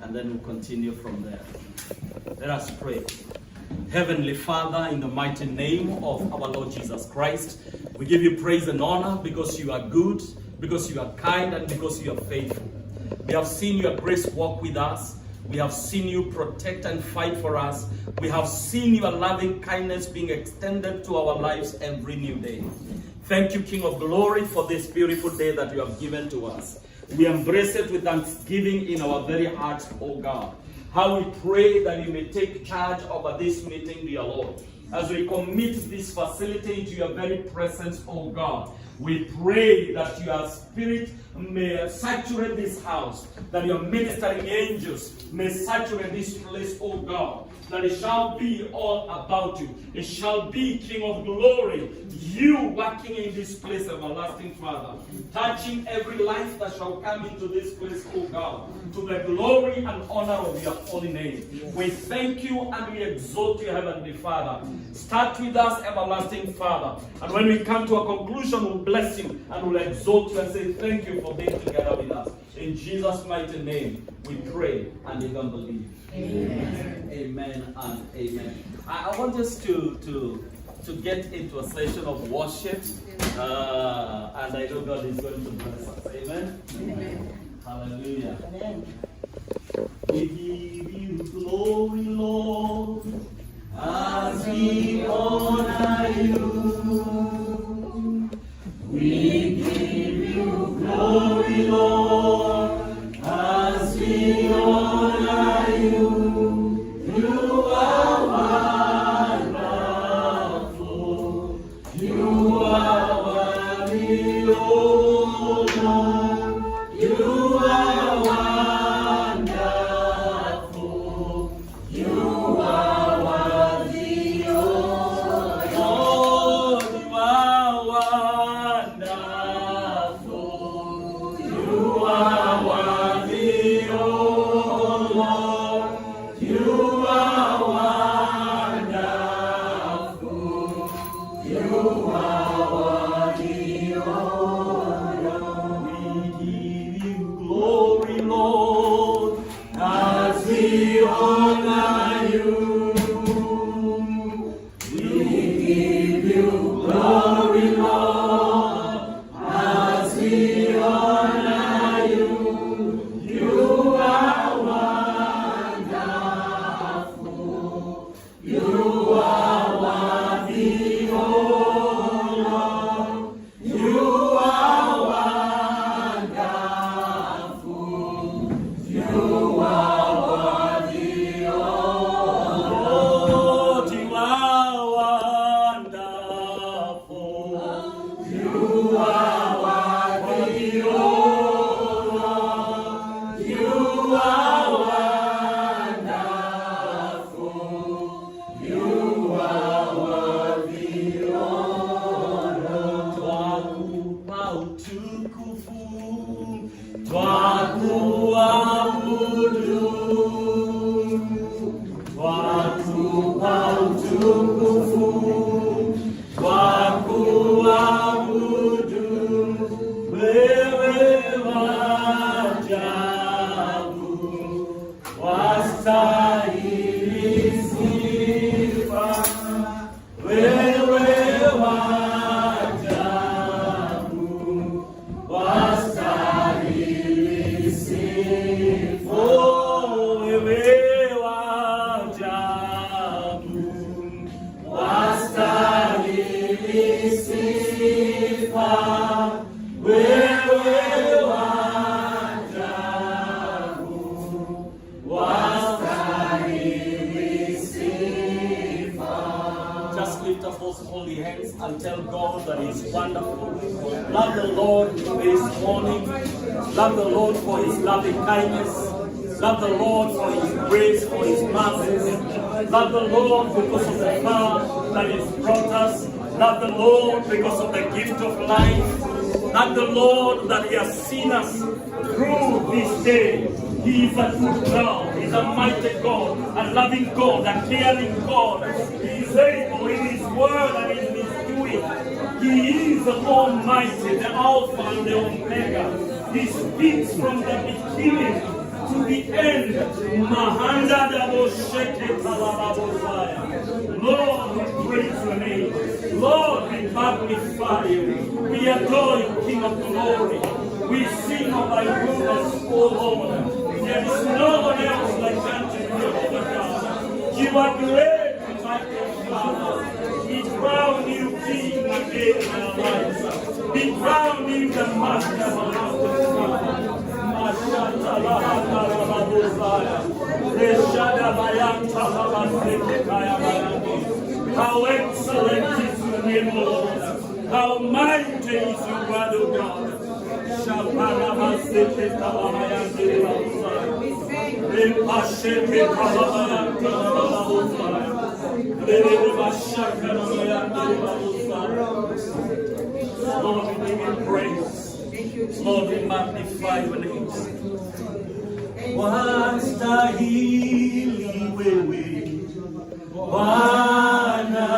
and then we'll continue from there. Let us pray. Heavenly Father, in the mighty name of our Lord Jesus Christ, we give you praise and honor because you are good, because you are kind, and because you are faithful. We have seen your grace walk with us. We have seen you protect and fight for us. We have seen your loving kindness being extended to our lives every new day. Thank you, King of Glory, for this beautiful day that you have given to us. We embrace it with thanksgiving in our very hearts, O God. How we pray that you may take charge over this meeting, dear Lord. As we commit this facility into your very presence, O God, we pray that your spirit may saturate this house, that your ministering angels may saturate this place, O God, that it shall be all about you. It shall be, King of Glory, you working in this place, everlasting Father, touching every life that shall come into this place, O God, to the glory and honor of your holy name. We thank you and we exalt you, Heavenly Father. Start with us, everlasting Father, and when we come to a conclusion, we'll bless you and we'll exalt you and say thank you for being together with us. In Jesus' mighty name, we pray and we don't believe. Amen. Amen and amen. I want us to get into a session of worship, and I know God is going to bless us. Amen. Amen. Hallelujah. Amen. We give you glory, Lord, as we honor you. We give you glory, Lord, as we honor you. You are wonderful. You are worthy, O Lord. You are wonderful. You are worthy, O Lord. You are wonderful. You are worthy, O Lord. You are wonderful. You are worthy, O Lord. We give you glory, Lord, as we honor you. We give you glory, Lord, as we honor you. You are wonderful. You are worthy, O Lord. You are wonderful. You are worthy, O Lord. You are wonderful. You are worthy, O Lord. You are wonderful. You are worthy, O Lord. Twakupa utukufu, twakuabudu, twakupa utukufu, twakuabudu. Wewe wajabu, wastahili sifa. Wewe wajabu, wastahili sifa. Wewe wajabu, wastahili sifa. Wewe wajabu, wastahili sifa. Just lift up those holy hands and tell God that He's wonderful. Love the Lord this morning. Love the Lord for His loving kindness. Love the Lord for His grace, for His mercies. Love the Lord because of the far that He's brought us. Love the Lord because of the gift of life. Love the Lord that He has seen us through this day. He is a good God. He's a mighty God, a loving God, a caring God. He is able in His word and in His doing. He is the Almighty, the Alpha and the Omega. He speaks from the beginning to the end. Mahanda Dabo Sheke Kalababosaya. Lord, we praise your name. Lord, we magnify you. We adore you, King of glory. We sing of thy goodness, O Lord. There is no one else like unto you, Jehovah God. You are great, mighty Father. We crown you King again in our lives. We crown you the Master of our lives. How excellent is your name, O Lord. How mighty is your God, O God. Lord, we give you praise. Lord, we magnify your name. Wastahili wewe Bwana,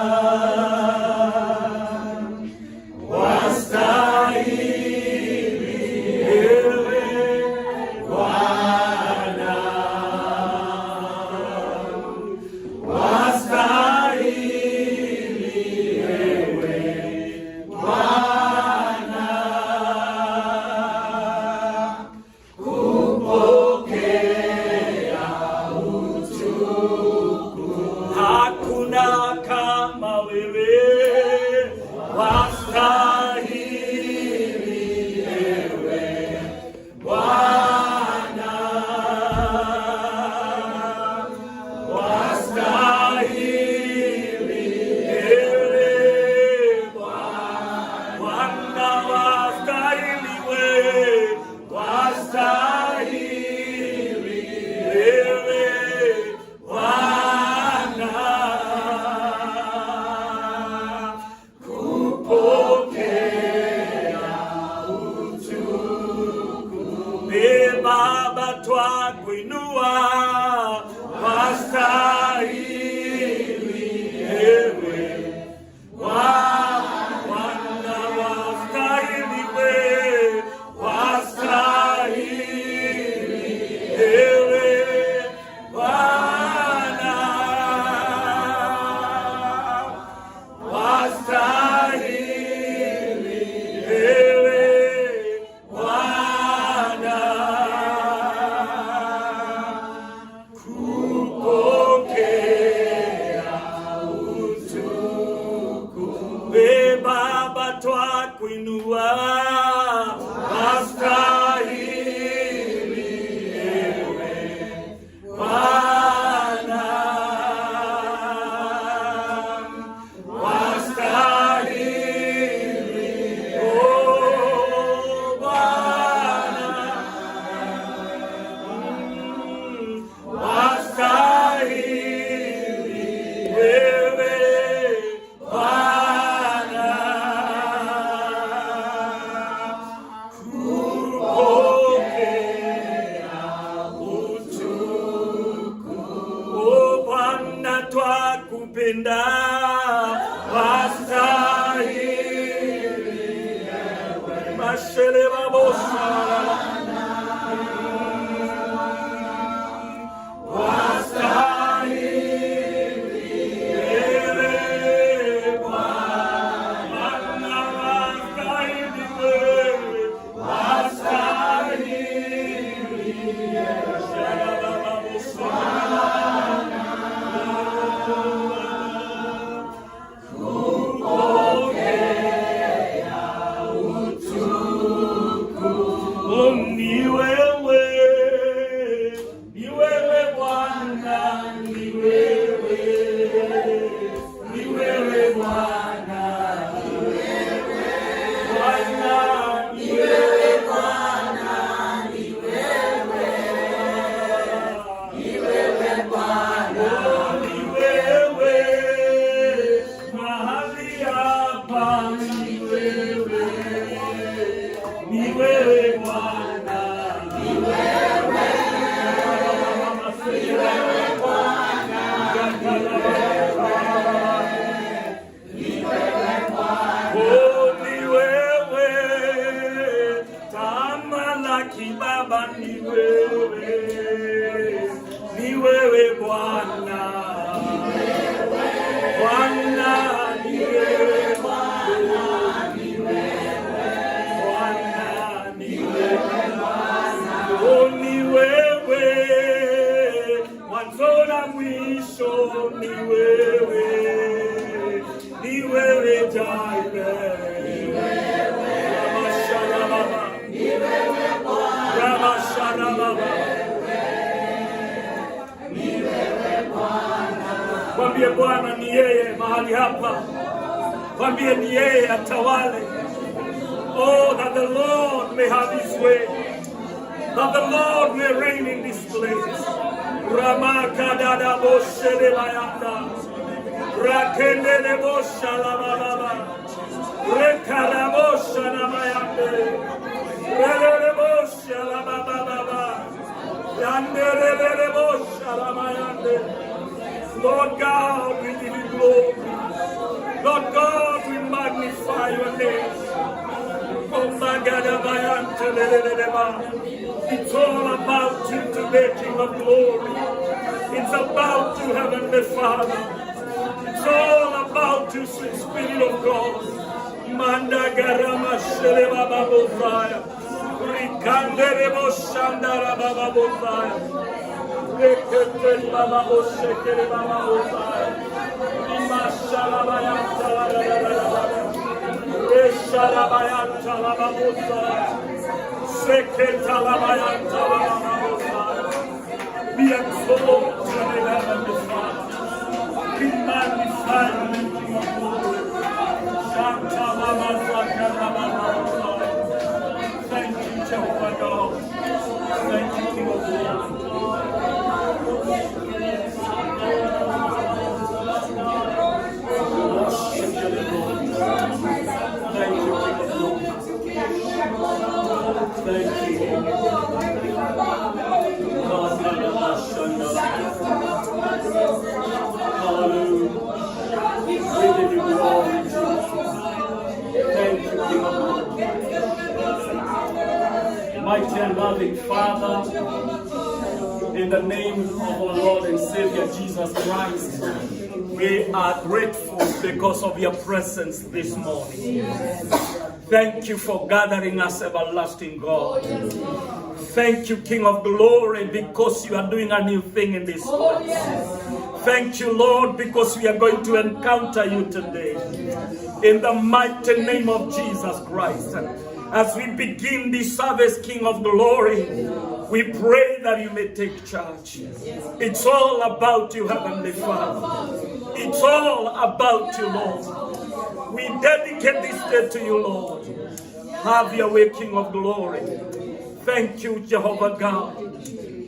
wastahili wewe Bwana, wastahili wewe Bwana, kupokea utukufu. Hakuna kama wewe, wastahili wewe Bwana, wastahili wewe Bwana, wastahili wewe, wastahili wewe Bwana, kupokea utukufu. Ee Baba, twakuinua, wastahili wewe Bwana, wastahili wewe, wastahili wewe Bwana, wastahili wewe Bwana, kupokea utukufu. Ee Baba, twakuinua, wastahili wewe Bwana, wastahili Bwana, wastahili wewe Bwana, kupokea utukufu. O Bwana, twakupenda, wastahili wewe. Mashele babosa, wastahili wewe Bwana, wastahili wewe, wastahili Shela babosa, kupokea utukufu. na mwisho ni wewe, ni wewe Jire. Mwambie Bwana ni yeye mahali hapa. Mwambie ni yeye atawale. Oh, that the Lord may have his way. That the Lord may reign in this place. Ramakadada boshele bayanda. Rakendele boshala baba. Rekara boshala bayande. Rele boshala baba. Yandele boshala bayande. Lord God, we give you glory. Lord God, we magnify your name. It's all about you today, King of glory. It's about you, Heavenly Father. It's all about you, sweet Spirit of God. Manda garama sheleba babosaya. Rikandere boshandara babosaya. Rekete baboshere babosaya. Imashala bayantala. Esharabayanta lababosaya. Seketa labayanta lababosaya. We exalt your name, Heavenly Father. We magnify you, King of glory. Shanta labazaka lababosaya. Thank you, Jehovah God. Thank you, King of glory. Thank you. Hallelujah. We give you glory. Thank you, King of glory. Mighty and loving Father, in the name of our Lord and Savior Jesus Christ, we are grateful because of your presence this morning. Thank you for gathering us, everlasting God. Thank you, King of glory, because you are doing a new thing in this place. Thank you, Lord, because we are going to encounter you today. In the mighty name of Jesus Christ. As we begin this service, King of glory, we pray that you may take charge. It's all about you, Heavenly Father. It's all about you, Lord. We dedicate this day to you, Lord. Have your way, King of glory. Thank you, Jehovah God.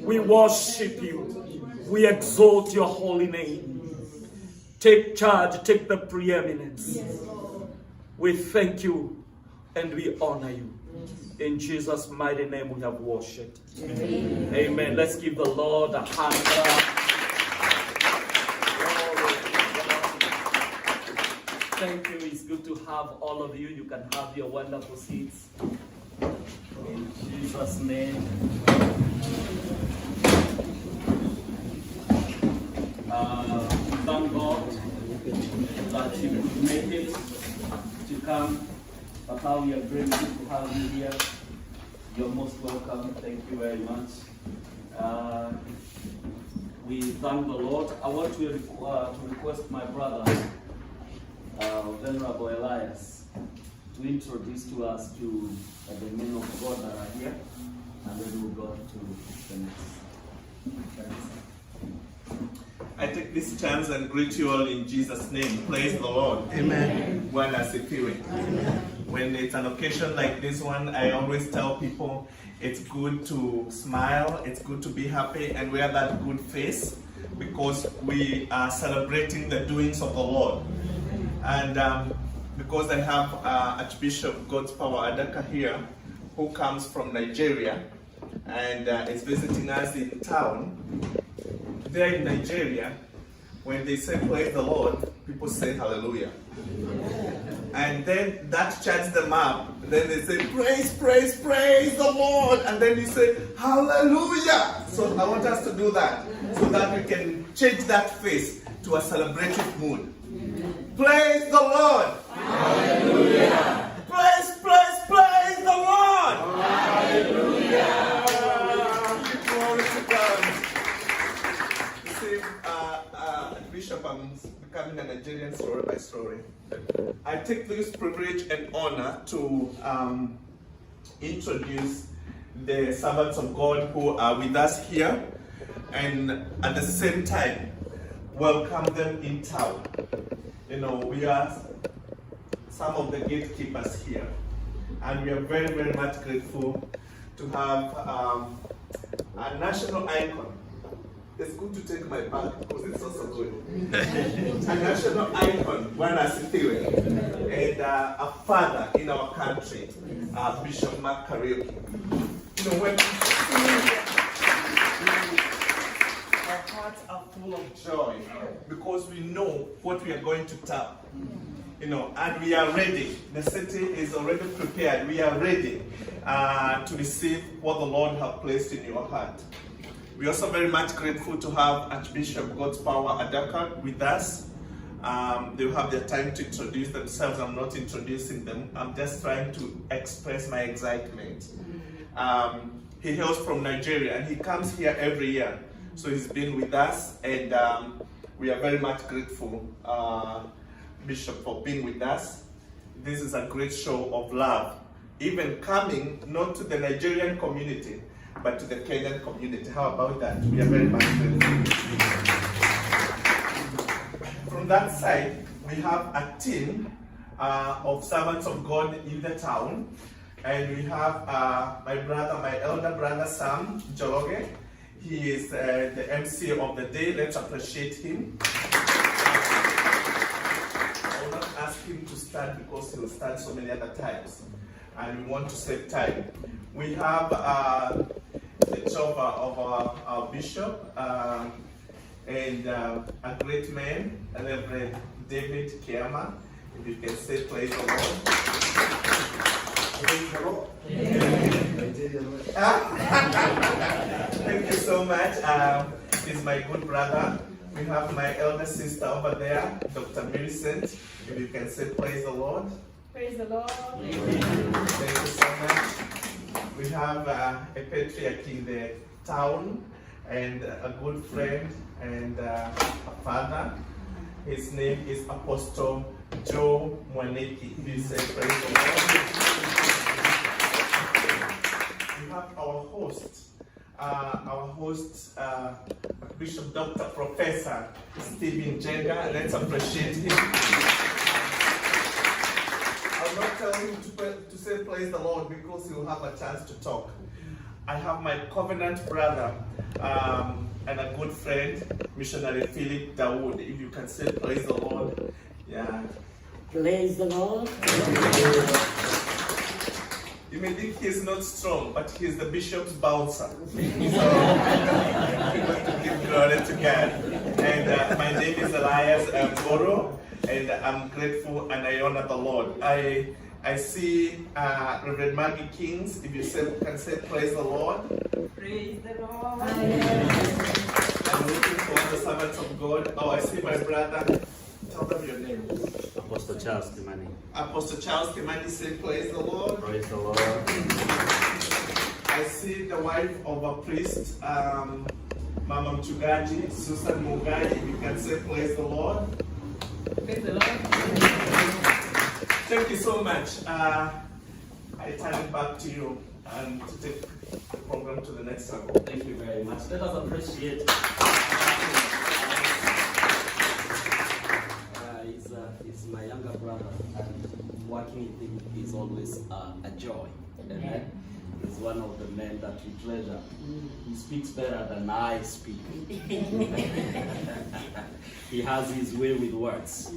We worship you. We exalt your holy name. Take charge, take the preeminence. We thank you and we honor you. In Jesus' mighty name we have worshipped. Amen. Amen. Let's give the Lord a hand clap. Thank you. It's good to have all of you. You can have your wonderful seats. In Jesus' name. Thank God that you could make it to come. But how we are grateful to have you here. You're most welcome. Thank you very much. We thank the Lord. I want to request my brother, Venerable Elias, to introduce to us to the men of God that are here, and then we'll go to the next. I take this chance and greet you all in Jesus' name. Praise the Lord. Amen. Bwana asifiwe. When it's an occasion like this one, I always tell people it's good to smile, it's good to be happy and wear that good face because we are celebrating the doings of the Lord. And because I have Archbishop God's Power Adaka here, who comes from Nigeria and is visiting us in town. There in Nigeria, when they say praise the Lord, people say hallelujah. And then that chants them up. Then they say praise, praise, praise the Lord. And then you say hallelujah. So I want us to do that so that we can change that face to a celebrative mood. Praise the Lord. Hallelujah. Praise, praise, praise the Lord. Hallelujah. Glory to God. See, Bishop, I'm becoming a Nigerian story by story. I take this privilege and honor to introduce the servants of God who are with us here, and at the same time, welcome them in town. You know, we are some of the gatekeepers here, and we are very, very much grateful to have a national icon. It's good to take my bag because it's also good. A national icon, Bwana Asifiwe, and a father in our country, Bishop Mark Karaoke. You know, when our hearts are full of joy because we know what we are going to tap. You know, and we are ready. The city is already prepared. We are ready to receive what the Lord has placed in your heart. We're also very much grateful to have Archbishop God's Power Adaka with us. They'll have their time to introduce themselves. I'm not introducing them. I'm just trying to express my excitement. He hails from Nigeria and he comes here every year. So he's been with us, and we are very much grateful, Bishop, for being with us. This is a great show of love. Even coming not to the Nigerian community, but to the Kenyan community. How about that? We are very much grateful. From that side, we have a team of servants of God in the town. And we have my elder brother Sam Jologe. He is the MC of the day. Let's appreciate him. I will not ask him to start because he will start so many other times. And we want to save time. We have the chauffeur of our bishop and a great man, Reverend David Kiama. If you can say praise the Lord. Praise the Lord. Thank you so much. He's my good brother. We have my elder sister over there, Dr. Millicent. If you can say praise the Lord. Praise the Lord. Thank you so much. We have a patriarch in the town and a good friend and a father. His name is Apostle Joe Mwaneki. He said, praise the Lord. We have our host, Bishop Dr. Professor Stephen Jenga. Let's appreciate him. I'll not tell him to say praise the Lord because he will have a chance to talk. I have my covenant brother and a good friend, Missionary Philip Dawood. If you can say praise the Lord. Yeah. Praise the Lord. You may think he's not strong, but he's the bishop's bouncer. So we want to give glory to God. And my name is Elias Goro, and I'm grateful and I honor the Lord. I see Reverend Maggie Kings. If you can say praise the Lord. Praise the Lord. I'm looking for the servants of God. Oh, I see my brother. Tell them your name. Apostle Charles Kimani. Apostle Charles Kimani, say praise the Lord. Praise the Lord. I see the wife of a priest, Mama Mchungaji, Susan Mugai. If you can say praise the Lord. Praise the Lord. Thank you so much. I turn it back to you and to take the program to the next level. Thank you very much. Let us appreciate. He's my younger brother, and working with him is always a joy. Amen. He's one of the men that we treasure. He speaks better than I speak. He has his way with words.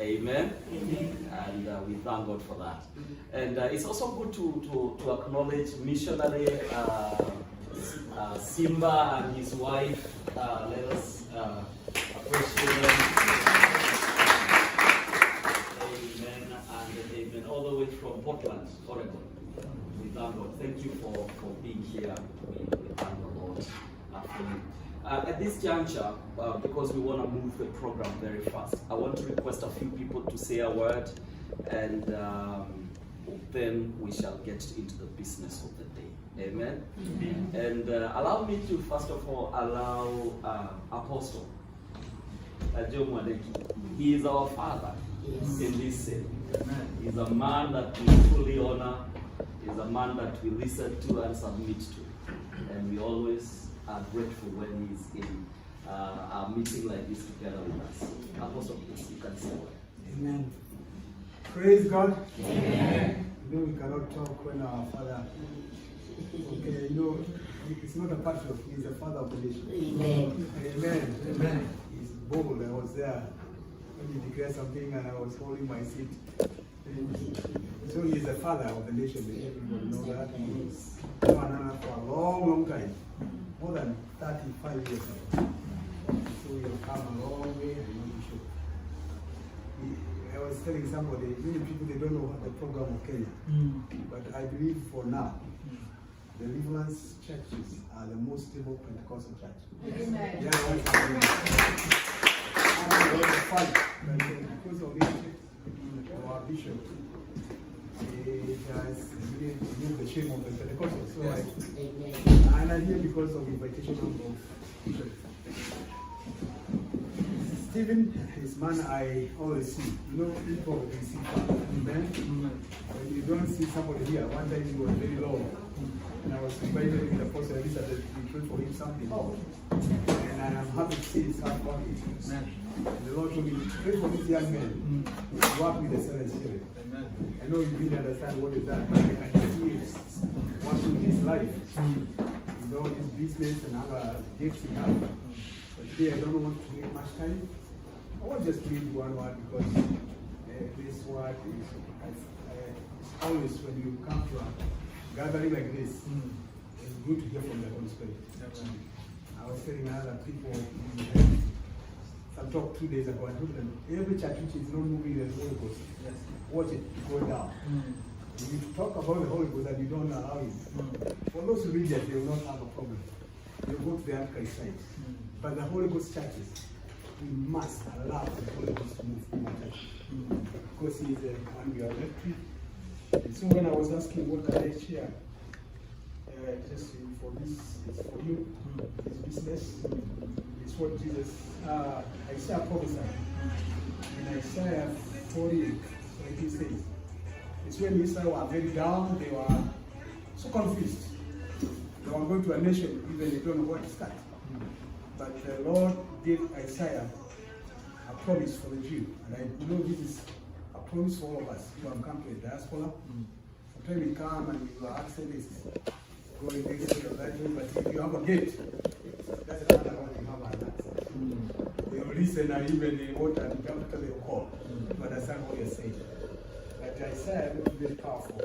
Amen. And we thank God for that. And it's also good to acknowledge missionary Simba and his wife. Let us appreciate them. Amen and amen. All the way from Portland, Oregon. We thank God. Thank you for being here. We thank the Lord for you. At this juncture, because we want to move the program very fast, I want to request a few people to say a word, and then we shall get into the business of the day. Amen? And allow me to, first of all, allow Apostle He is our Father in this city. He's a man that we fully honor. He's a man that we listen to and submit to. And we always are grateful when he's in a meeting like this together with us. Apostle, please, you can say what. Amen. Praise God. Amen. You know, we cannot talk when our Father. Okay, you know, it's not a patriot, he's a father of the nation. Amen. Amen. Amen. He's bold. I was there when he declared something and I was holding my seat. So he's the father of the nation. Everybody knows that. He's for a long, long time. More than 35 years now. So he has come a long way. I was telling somebody, many people, they don't know what the program of Kenya. But I believe for now, the Deliverance churches are the most stable Pentecostal church. Amen. Yeah, because of this, our bishop, he has removed the shame of the Pentecostal. So and I'm here because of the invitation of Bishop Stephen, his man I always see. You know, people will see. Amen. When you don't see somebody here, one time he was very low. And I was invited with the Apostle Elisa to pray for him something. And I am happy to see his heart working. The Lord told me to pray for this young man to work with the Holy Spirit. I know you didn't understand what is that, but I can see it working his life. You know, his business and other gifts he has. But today I don't want to take much time. I want just to read one word because this word is always when you come to a gathering like this, it's good to hear from the Holy Spirit. I was telling other people, I talked 2 days ago, I told them, every church which is not moving the Holy Ghost, watch it go down. If you talk about the Holy Ghost and you don't allow it, for those who read that, they will not have a problem. They will go to the Antichrist side. But the Holy Ghost churches, we must allow the Holy Ghost to move in the church. Because he is the one we are elected. So when I was asking what can I share, just for this, it's for you, this business, it's what Jesus, Isaiah prophesied. In Isaiah 48, so he says, it's when Israel were very down, they were so confused. They were going to a nation, even they don't know where to start. But the Lord gave Isaiah a promise for the Jew. And I know this is a promise for all of us who have come to the diaspora. Sometimes we come and your accent is going this way or that way, but if you have a gate, that's another one you have an accent. They will listen and even they won't after they call to understand what you're saying. But Isaiah is very powerful.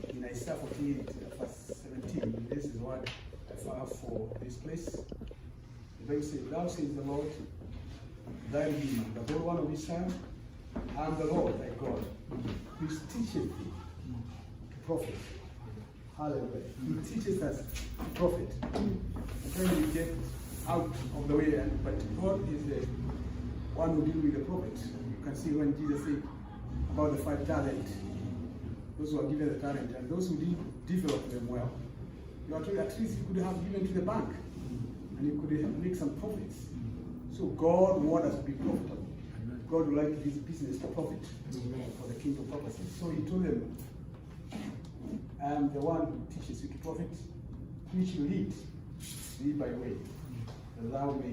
In Isaiah 48, verse 17, this is what I have for this place. The Bible says, thou says the Lord, thy Redeemer, the Holy One of Israel, I am the Lord thy God, who teacheth thee to profit. Hallelujah. He teaches us to profit. When we get out of the way, but God is the one who deals with the profit. You can see when Jesus said about the 5 talents, those who are given the talent, and those who didn't develop them well, you are told at least you could have given to the bank, and you could make some profits. So God wants us to be profitable. God would like this business to profit for the kingdom purposes. So he told them, I am the one who teaches you to profit, which you lead by way, that thou may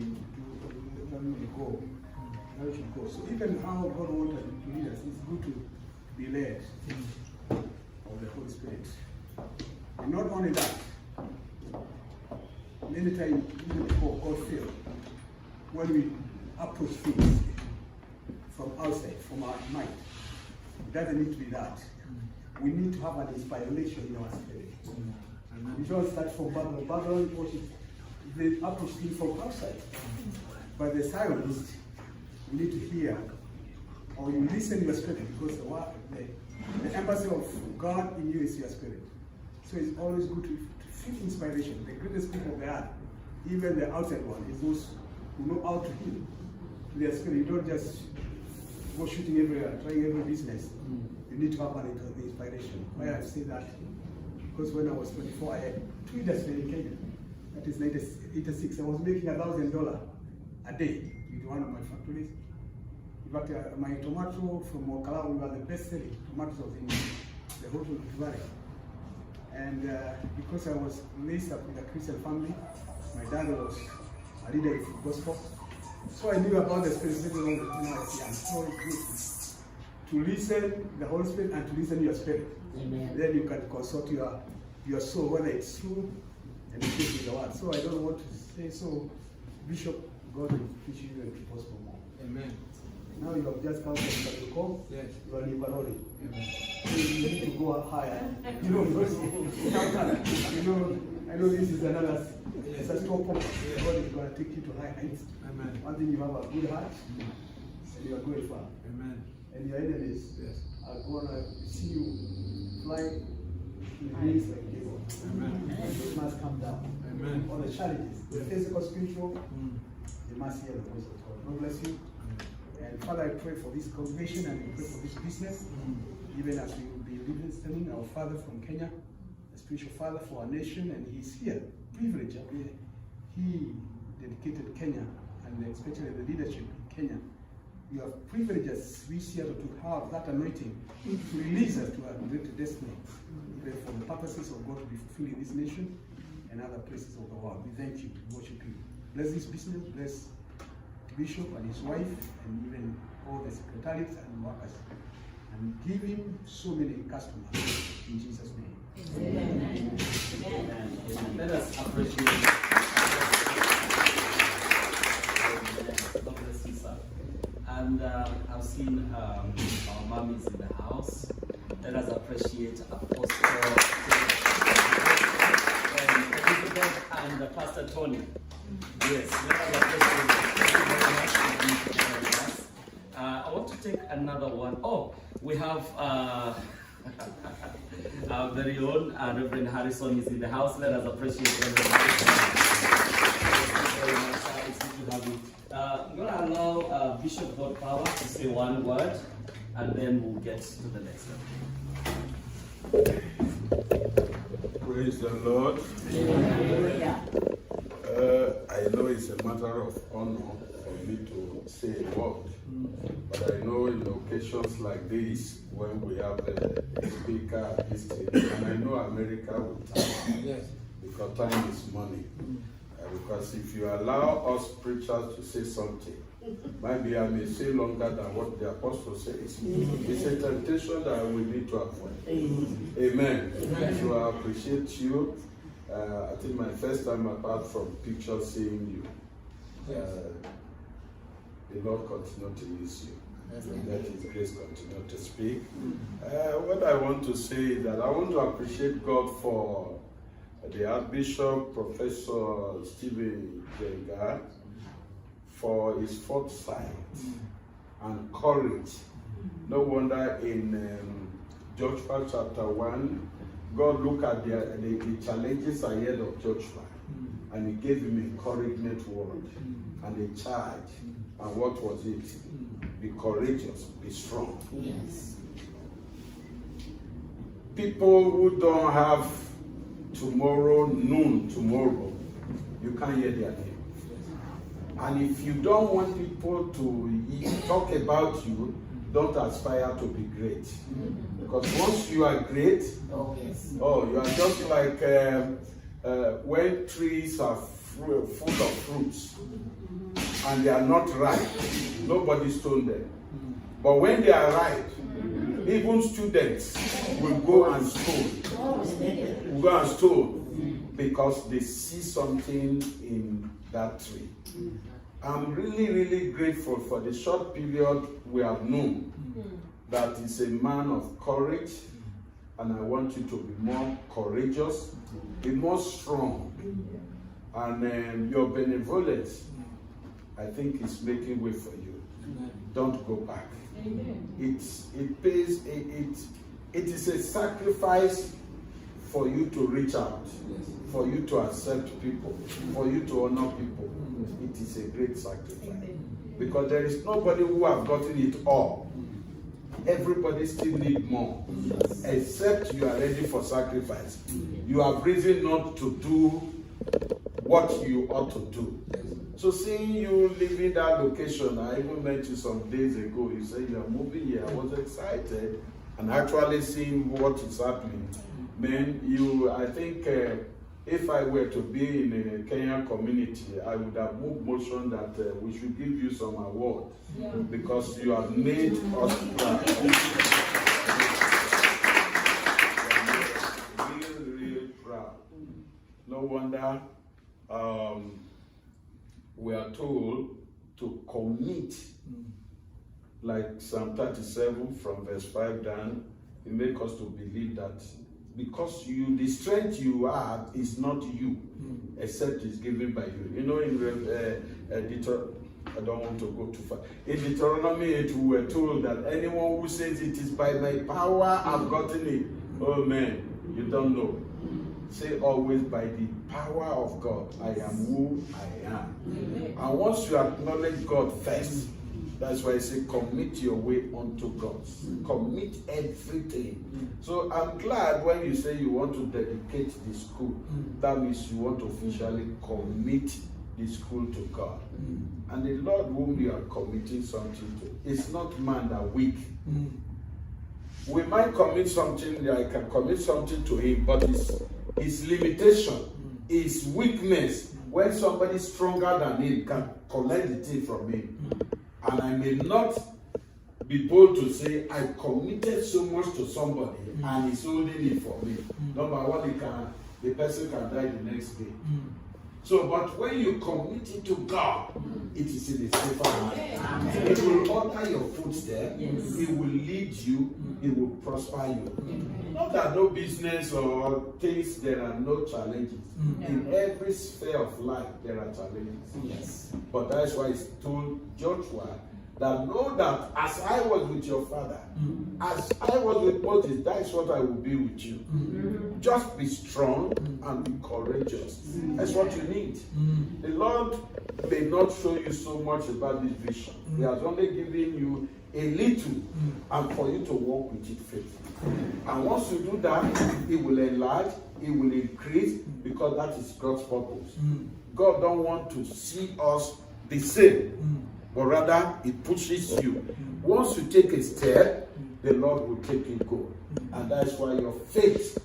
go. Thou should go. So even how God wants us to lead us, it's good to be led of the Holy Spirit. And not only that, many times even before God fails, when we approach things from outside, from our mind, it doesn't need to be that. We need to have an inspiration in our spirit. We don't start from Babylon. Babylon they approach things from outside. But the silence, you need to hear, or you listen in your spirit, because the embassy of God in you is your spirit. So it's always good to feel inspiration. The greatest people of the earth, even the outside one, is those who know how to heal their spirit. You don't just go shooting everywhere, trying every business. You need to have an inspiration. Why I say that? Because when I was 24, I had 2 industries in Kenya. That is 1986. I was making $1,000 a day with with one of my factories. In fact, my tomato from Okala were the best-selling tomatoes of the whole valley. And because I was raised up with a Christian family, my dad was a leader in gospel. So I knew about the Spirit when I was young. So it's good to listen the Holy Spirit and to listen your spirit. Amen. Then you can consult your soul, whether it's true and it is the word. So I don't want to say so. Bishop, God will teach you and keep us for more. Amen. Now you have just come from Kaduko. Yes. You are Libaroli. Amen. So you need to go higher. You know, because, I know this is another. It's a small point. God is going to take you to high heights. Amen. One thing, you have a good heart, and you are going far. Amen. And your enemies Yes. are going to see you fly in the wings like eagle. Amen. They must come down. Amen. All the challenges, the physical, spiritual, they must hear the voice of God. God bless you. And Father, I pray for this congregation and I pray for this business, even as we will be listening our Father from Kenya, a spiritual Father for our nation, and He's here. Privilege. He dedicated Kenya, and especially the leadership in Kenya. You have privileges we see to have that anointing to release us to our great destiny, even for the purposes of God to be fulfilled in this nation and other places of the world. We thank you. We worship you. Bless this business. Bless the Bishop and his wife, and even all the secretariats and workers, and give him so many customers in Jesus' name. Amen. Amen. Amen. Let us appreciate. God bless you, sir. And I've seen our mummies in the house. Let us appreciate Apostle Elizabeth and Pastor Tony. Yes, let us appreciate. Thank you very much for being here with us. I want to take another one. Oh, we have our very own Reverend Harrison is in the house. Let us appreciate Reverend Harrison. It's good to have you. I'm going to allow Bishop God Power to say one word, and then we'll get to the next one. Praise the Lord. Hallelujah. I know it's a matter of honor for me to say a word, but I know in occasions like this, when we have a speaker, this thing, and I know America will time, Yes. because time is money. Because if you allow us preachers to say something, maybe I may say longer than what the apostle says. It's a temptation that we need to avoid. Amen. So I appreciate you. I think my first time apart from pictures seeing you. The Lord continue to use you. Let His grace continue to speak. What I want to say is that I want to appreciate God for the Archbishop, Professor Stephen Jenga, for his foresight and courage. No wonder in Joshua chapter 1, God looked at the challenges ahead of Joshua, and He gave him encouragement word and a charge. And what was it? Be courageous, be strong. Yes. People who don't have noon tomorrow, you can't hear their name. And if you don't want people to talk about you, don't aspire to be great. Because once you are great, Oh, yes. you are just like when trees are full of fruits and they are not ripe, nobody stone them. But when they are ripe, even students will go and stone, because they see something in that tree. I'm really, really grateful for the short period we have known that he's a man of courage, and I want you to be more courageous, be more strong, and your benevolence, I think, is making way for you. Don't go back. It pays. It is a sacrifice for you to reach out, for you to accept people, for you to honor people. It is a great sacrifice, because there is nobody who have gotten it all. Everybody still need more, except you are ready for sacrifice. You have reason not to do what you ought to do. So seeing you leaving that location, I even met you some days ago. You said you are moving here. I was excited, and actually seeing what is happening. Man, I think if I were to be in a Kenyan community, I would have moved motion that we should give you some award because you have made us proud. Really proud. No wonder we are told to commit, like Psalm 37 from verse 5 down. It makes us to believe that because the strength you have is not you, except it's given by you. You know, in I don't want to go too far. In Deuteronomy 8, we were told that anyone who says it is by my power I've gotten it, oh man, you don't know. Say always by the power of God, I am who I am. And once you acknowledge God first, that's why I say commit your way unto God. Commit everything. So I'm glad when you say you want to dedicate the school, that means you want to officially commit the school to God. And the Lord whom you are committing something to, it's not man that weak. We might commit something, I can commit something to him, but his limitation, his weakness, when somebody stronger than him can collect the thing from him. And I may not be bold to say I committed so much to somebody and he's holding it for me. Number one, the person can die the next day. So, but when you commit it to God, it is in a safer hand. It will order your footsteps. It will lead you. It will prosper you. Not that no business or things, there are no challenges. In every sphere of life, there are challenges. But that's why it's told Joshua that know that as I was with your father, as I was with Moses, that's what I will be with you. Just be strong and be courageous. That's what you need. The Lord may not show you so much about this vision. He has only given you a little and for you to walk with it faithfully. And once you do that, it will enlarge, it will increase, because that is God's purpose. God don't want to see us the same, but rather it pushes you. Once you take a step, the Lord will take it go. And that's why your faith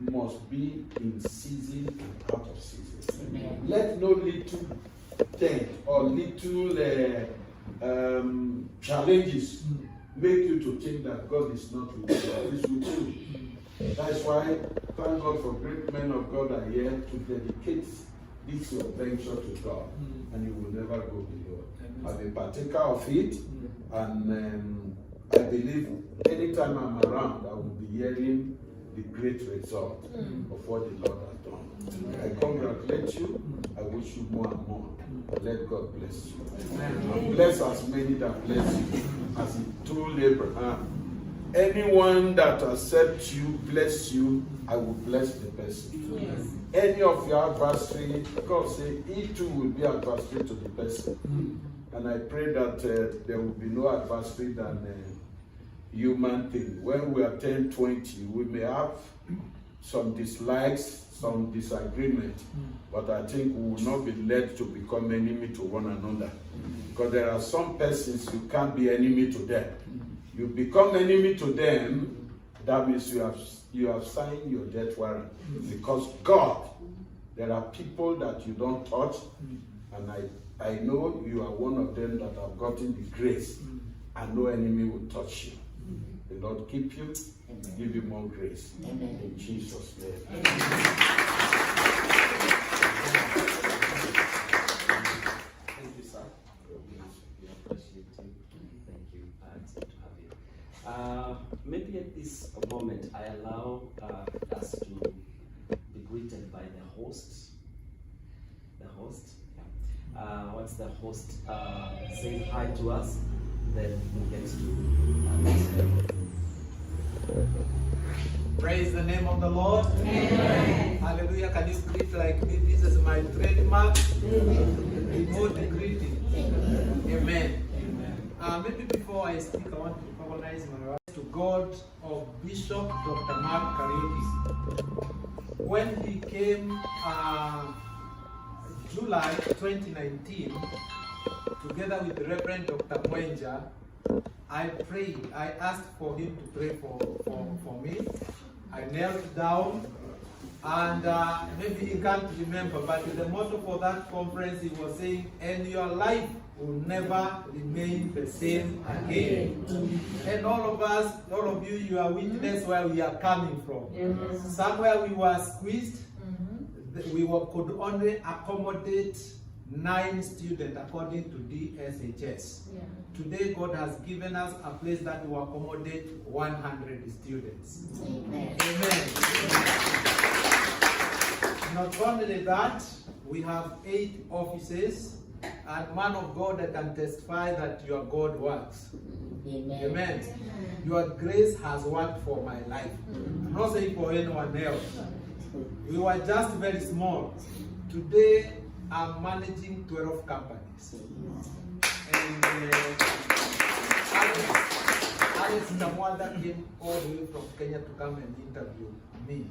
must be in season and out of season. Let no little thing or little challenges make you to think that God is not with you. God is with you. That's why thank God for great men of God are here to dedicate this your venture to God, and you will never go below. I'm a partaker of it, and I believe anytime I'm around, I will be hearing the great result of what the Lord has done. I congratulate you. I wish you more and more. Let God bless you. And bless as many that bless you. As he told Abraham, anyone that accepts you, bless you, I will bless the person. Any of your adversary, God say, he too will be adversary to the person. And I pray that there will be no adversary than human thing. When we are 10, 20, we may have some dislikes, some disagreement, but I think we will not be led to become enemy to one another. Because there are some persons you can't be enemy to them. You become enemy to them, that means you have signed your death warrant. Because God, there are people that you don't touch, and I know you are one of them that have gotten the grace, and no enemy will touch you. The Lord keep you, give you more grace. In Jesus' name. Thank you, sir. We appreciate you. Thank you. It's good to have you. Maybe at this moment, I allow us to be greeted by the host. The host. Once the host says hi to us, then we get to Praise the name of the Lord. Amen. Hallelujah. Can you greet like me? This is my trademark. Remote greeting. Amen. Maybe before I speak, I want to recognize my right to God of Bishop Dr. Mark Kariuki. When he came July 2019, together with the Reverend Dr. Mwenja, I prayed. I asked for him to pray for me. I knelt down, and maybe he can't remember, but the motto for that conference, he was saying, "And your life will never remain the same again." And all of us, all of you, you are witness where we are coming from. Somewhere we were squeezed. We could only accommodate 9 students according to DSHS. Today, God has given us a place that will accommodate 100 students. Amen. Amen. Not only that, we have 8 offices, and man of God, I can testify that your God works. Amen. Amen. Your grace has worked for my life. I'm not saying for anyone else. We were just very small. Today, I'm managing 12 companies. And Alex Namwada came all the way from Kenya to come and interview me.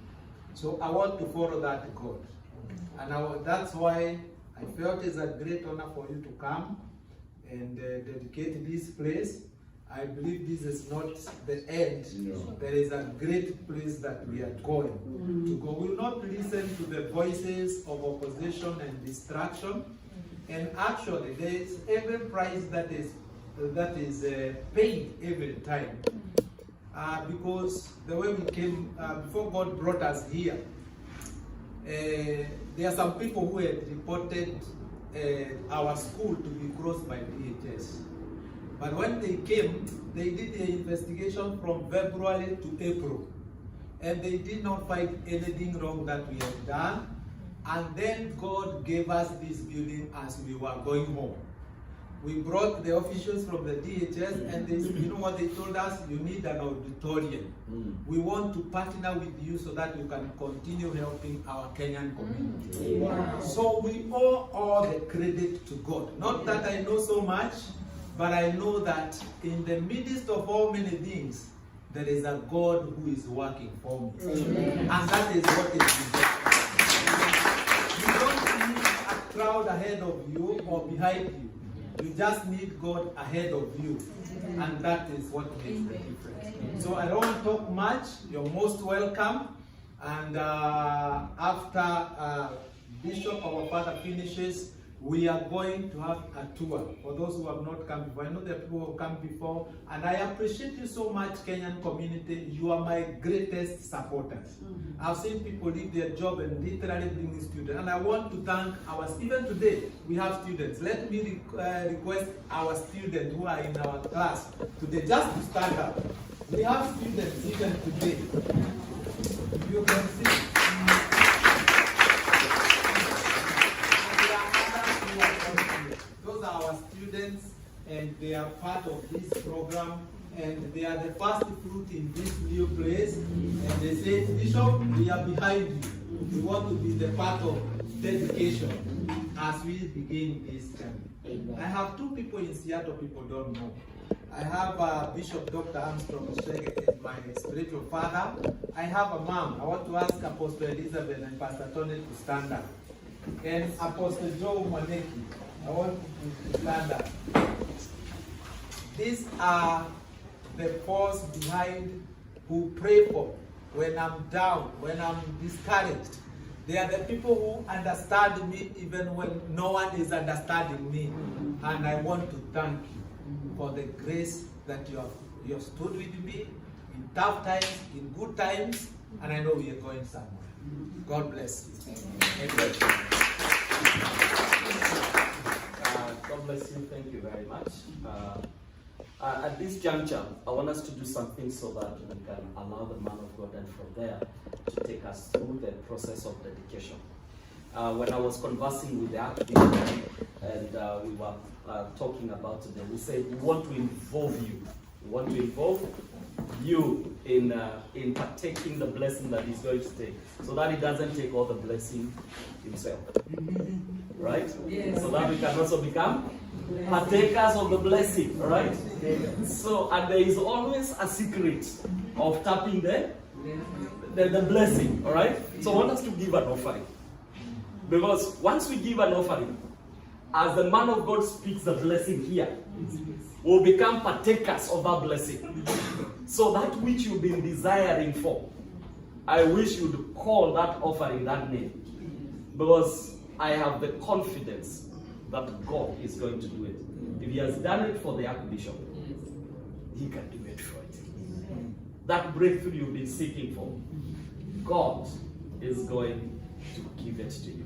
So I want to follow that God. And that's why I felt it's a great honor for you to come and dedicate this place. I believe this is not the end. No. There is a great place that we are going to go. We will not listen to the voices of opposition and distraction. And actually, there is every price that is paid every time. Because the way we came, before God brought us here, there are some people who had reported our school to be closed by DHS. But when they came, they did the investigation from February to April. And they did not find anything wrong that we had done. And then God gave us this building as we were going home. We brought the officials from the DHS, and you know what they told us? You need an auditorium. We want to partner with you so that you can continue helping our Kenyan community. So we owe all the credit to God. Not that I know so much, but I know that in the midst of all many things, there is a God who is working for me. And that is what is important. You don't need a crowd ahead of you or behind you. You just need God ahead of you. And that is what makes the difference. So I don't want to talk much. You're most welcome. And after Bishop, our father, finishes, we are going to have a tour for those who have not come before. I know there are people who have come before, and I appreciate you so much, Kenyan community. You are my greatest supporters. I've seen people leave their job and literally bring students, and I want to thank even today, we have students. Let me request our students who are in our class today just to stand up. We have students even today. You can see. Those are our students, and they are part of this program, and they are the first fruit in this new place. And they say, Bishop, we are behind you. We want to be the part of dedication as we begin this journey. I have 2 people in Seattle people don't know. I have Bishop Dr. Armstrong Shege as my spiritual father. I have a mom. I want to ask Apostle Elizabeth and Pastor Tony to stand up. And Apostle Joe Maneki, I want you to stand up. These are the force behind who pray for when I'm down, when I'm discouraged. They are the people who understand me even when no one is understanding me. And I want to thank you for the grace that you have stood with me in tough times, in good times, and I know we are going somewhere. God bless you. Amen. God bless you. Thank you very much. At this juncture, I want us to do something so that we can allow the man of God and from there to take us through the process of dedication. When I was conversing with the Archbishop and we were talking about today, we said we want to involve you. We want to involve you in partaking the blessing that he's going to take, so that he doesn't take all the blessing himself. Right? Yes. So that we can also become partakers of the blessing, right? So, and there is always a secret of tapping the blessing, all right? So I want us to give an offering. Because once we give an offering, as the man of God speaks the blessing here, we'll become partakers of that blessing. So that which you've been desiring for, I wish you'd call that offering that name. Because I have the confidence that God is going to do it. If he has done it for the Archbishop, he can do it for it. That breakthrough you've been seeking for, God is going to give it to you.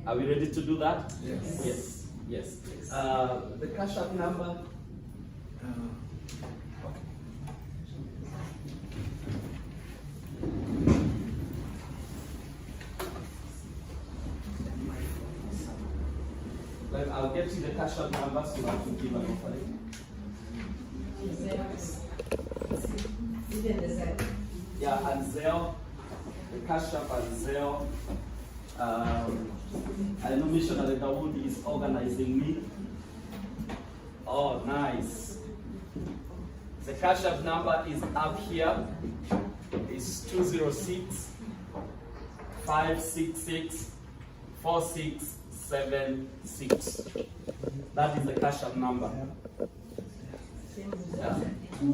Are we ready to do that? Yes. Yes. Yes. The cash app number. I'll get you the cash app number so that you give an offering. Yeah, and Zelle. The cash app and Zelle. I know Missionary Dawood is organizing me. Oh, nice. The cash app number is up here. It's 206-566-4676. That is the cash app number. Yeah.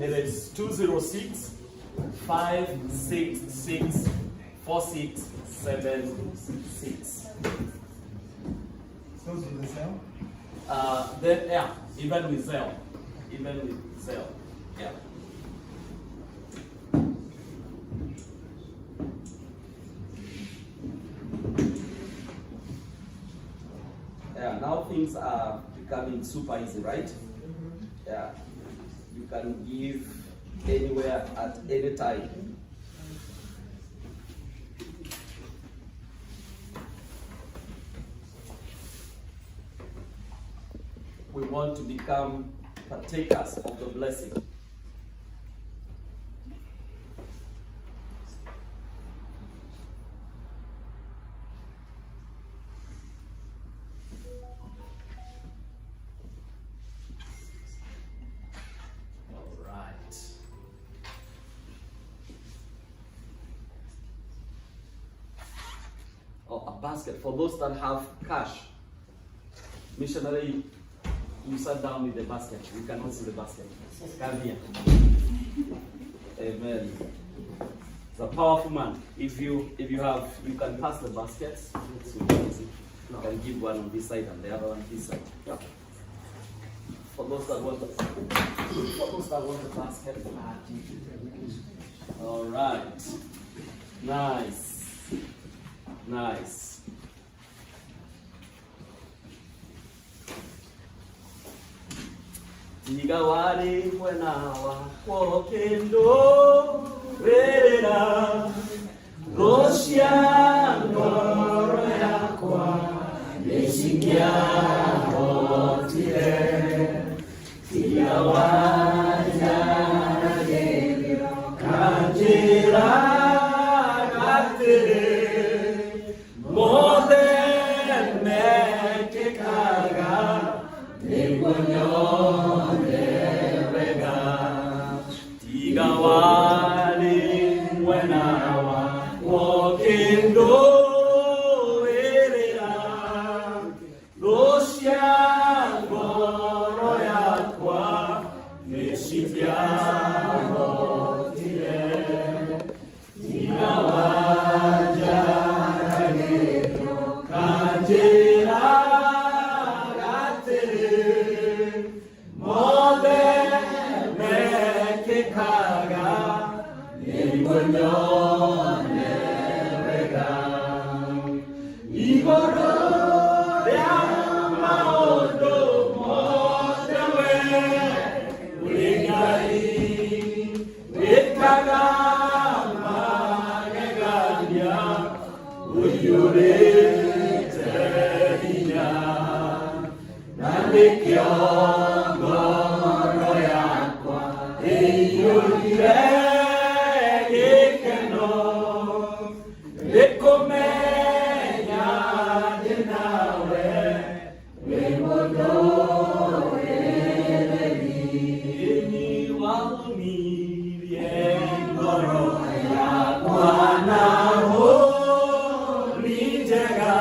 It is 206-566-4676. So to the cell? Then, yeah, even with Zelle. Even with Zelle. Yeah. Yeah, now things are becoming super easy, right? Yeah. You can give anywhere at any time. We want to become partakers of the blessing. All right. Oh, a basket for those that have cash. Missionary, you sat down with the basket. You cannot see the basket. Come here. Amen. It's a powerful man. If you have, you can pass the baskets. You can give one on this side and the other one this side. For those that want the basket. All right. Nice. Nice. Igawari mwena wako kendo werera Roshia ngoro yakwa Neshikia hotire Tiawaja Kanjira Katere Mode Mekekaga Negonyo Igawali wenawa wokendo erera Roshia ngoro yakwa neshitya hotire Igawaja kagero kanjera gatere mode kaga Nibonyone rega Igoro Yama Odo Modewe Uligai Wikaga Magaganya Uyure Terinya Nandikyo Goro Yakwa Eyurire Ekeno Ekomenya Denawe Wemodo Eleli Eni Walumi Yengoro Yakwa Naho Lijega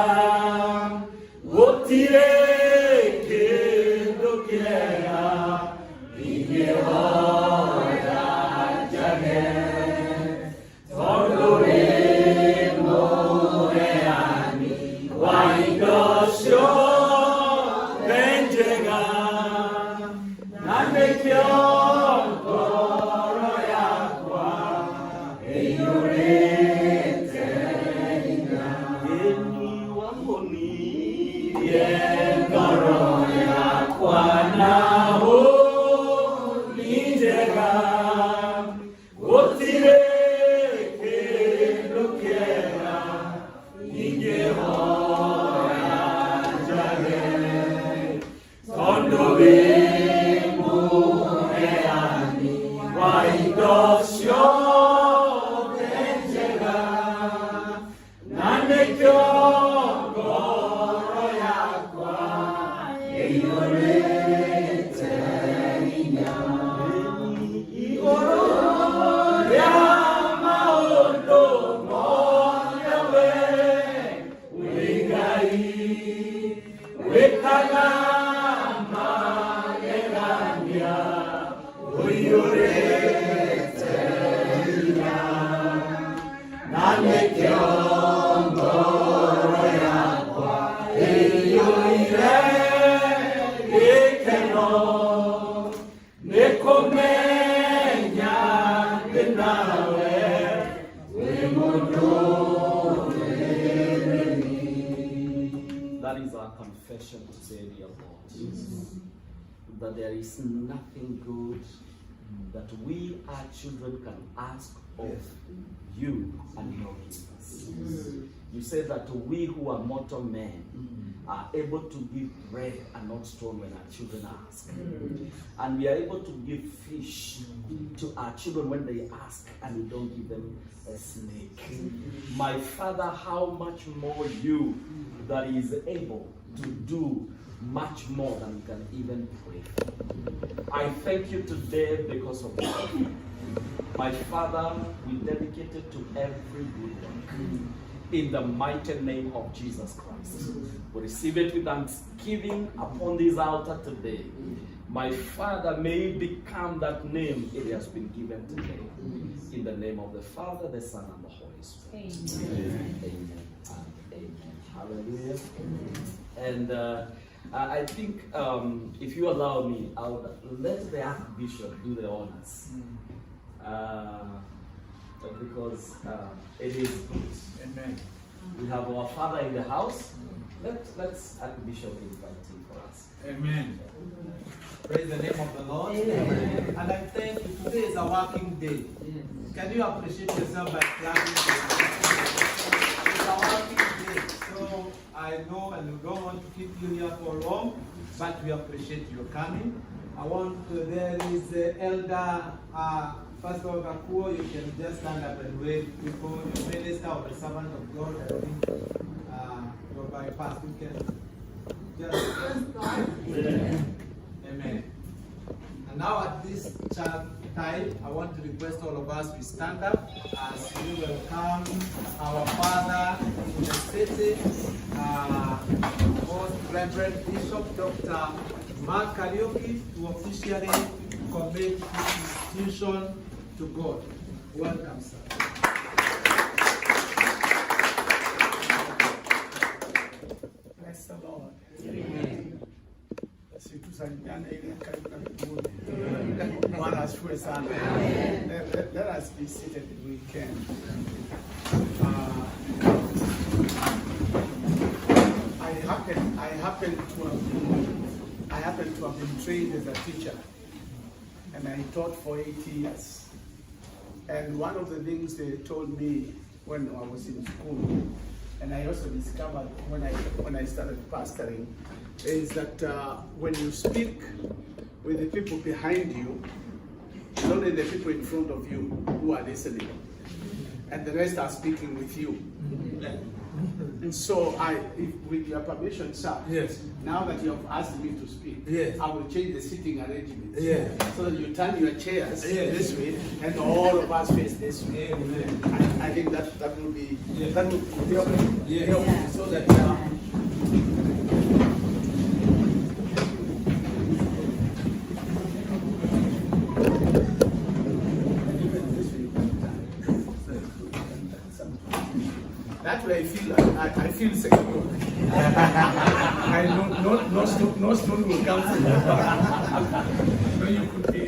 That is our confession today, dear Lord. That there is nothing good that we, our children, can ask of you and not give us. You said that we who are mortal men are able to give bread and not stone when our children ask. And we are able to give fish to our children when they ask, and we don't give them a snake. My Father, how much more you that is able to do much more than we can even pray for. I thank you today because of that. My Father, we dedicate it to every good work. In the mighty name of Jesus Christ. We receive it with thanksgiving upon this altar today. My Father, may it become that name it has been given today. In the name of the Father, the Son, and the Holy Spirit. Amen. Amen. And amen. Hallelujah. And I think if you allow me, I would let the Archbishop do the honors. Because it is good. Amen. We have our Father in the house. Let's Archbishop invite him for us. Amen. Praise the name of the Lord. Amen. And I thank you. Today is a working day. Can you appreciate yourself by clapping? It's a working day. So I know and we don't want to keep you here for long, but we appreciate your coming. There is Elder Pastor Kakuo. You can just stand up and wave people. Your minister or the servant of God. I think your bypass. You can just. Amen. And now at this time, I want to request all of us to stand up as we welcome our Father in the city, Most Reverend Bishop Dr. Mark Kariuki, to officially commit this institution to God. Welcome, sir. Bless the Lord. Amen. Let us be seated if we can. I happen to have been trained as a teacher, and I taught for 8 years. And one of the things they told me when I was in school, and I also discovered when I started pastoring, is that when you speak with the people behind you, it's only the people in front of you who are listening, and the rest are speaking with you. And so, with your permission, sir, Yes. now that you have asked me to speak, Yes. I will change the sitting arrangement. Yes. So that you turn your chairs Yes. this way, and all of us face this way. Amen. I think that will be Yes. that will be helpful. Yes. Helpful, so that that way I feel secure. I know no stone will come from the back. You could be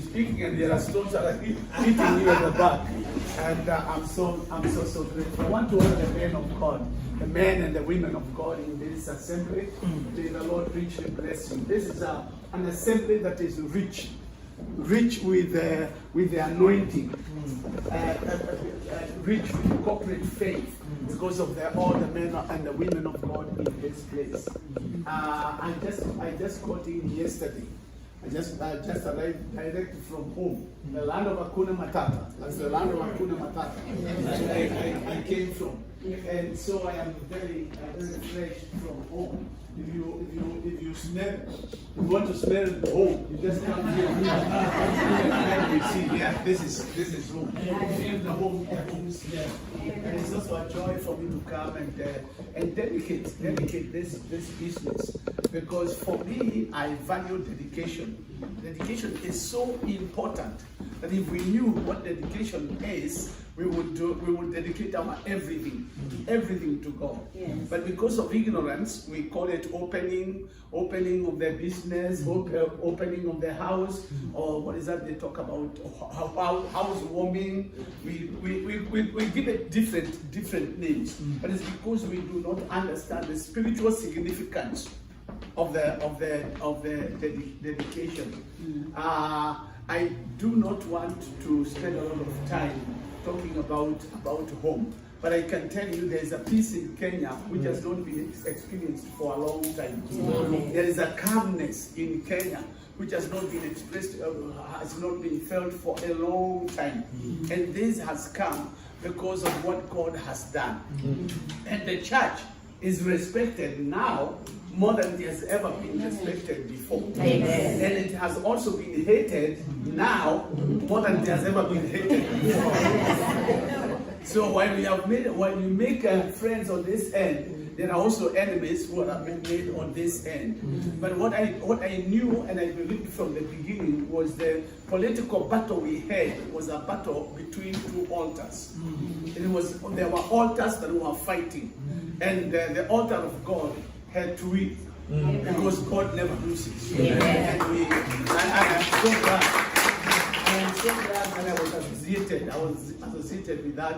speaking and there are stones that are hitting you at the back. And I'm so grateful. I want to honor the men of God, the men and the women of God in this assembly. May the Lord richly bless you. This is an assembly that is rich with the anointing, rich with corporate faith, because of all the men and the women of God in this place. I just got in yesterday. I just arrived directly from home, the land of Hakuna Matata. That's the land of Hakuna Matata. I came from. And so I am very fresh from home. If you smell, you want to smell the home, you just come here. And you see, yeah, this is home. Feel the home smell. And it's also a joy for me to come and dedicate this business, because for me, I value dedication. Dedication is so important that if we knew what dedication is, we would dedicate our everything to God. Yes. But because of ignorance, we call it opening of their business, opening of their house, or what is that they talk about? Housewarming. We give it different names, but it's because we do not understand the spiritual significance of the dedication. I do not want to spend a lot of time talking about home, but I can tell you there's a peace in Kenya which has not been experienced for a long time. There is a calmness in Kenya which has not been expressed, has not been felt for a long time. And this has come because of what God has done. And the church is respected now more than it has ever been respected before. Amen. And it has also been hated now more than it has ever been hated before. So while you make friends on this end, there are also enemies who are made on this end. But what I knew and I believed from the beginning was the political battle we had was a battle between two altars. There were altars that were fighting, and the altar of God had to win, because God never loses. And I am so glad. I am so glad that I was associated with that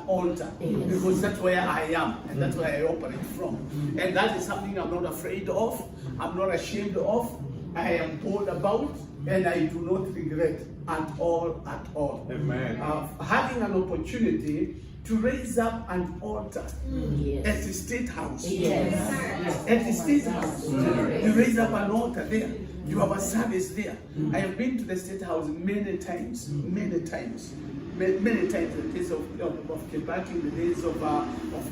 altar, because that's where I am and that's where I operate from. And that is something I'm not afraid of, I'm not ashamed of, I am bold about, and I do not regret at all. Amen. Having an opportunity to raise up an altar at the State House. At the State House. You raise up an altar there. You have a service there. I have been to the State House many times. The days of Kibaki, the days of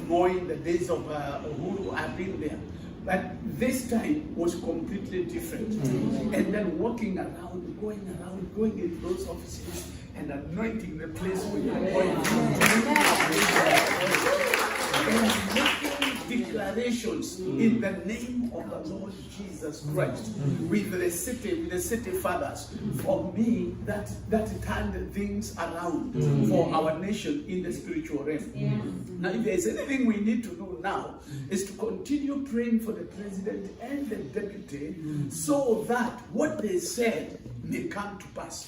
Moi, the days of Uhuru, I've been there. But this time was completely different. And then walking around, going into those offices and anointing the place with the oil. And making declarations in the name of the Lord Jesus Christ with the city fathers. For me, that turned things around for our nation in the spiritual realm. Now, if there's anything we need to do now, is to continue praying for the president and the deputy, so that what they said may come to pass,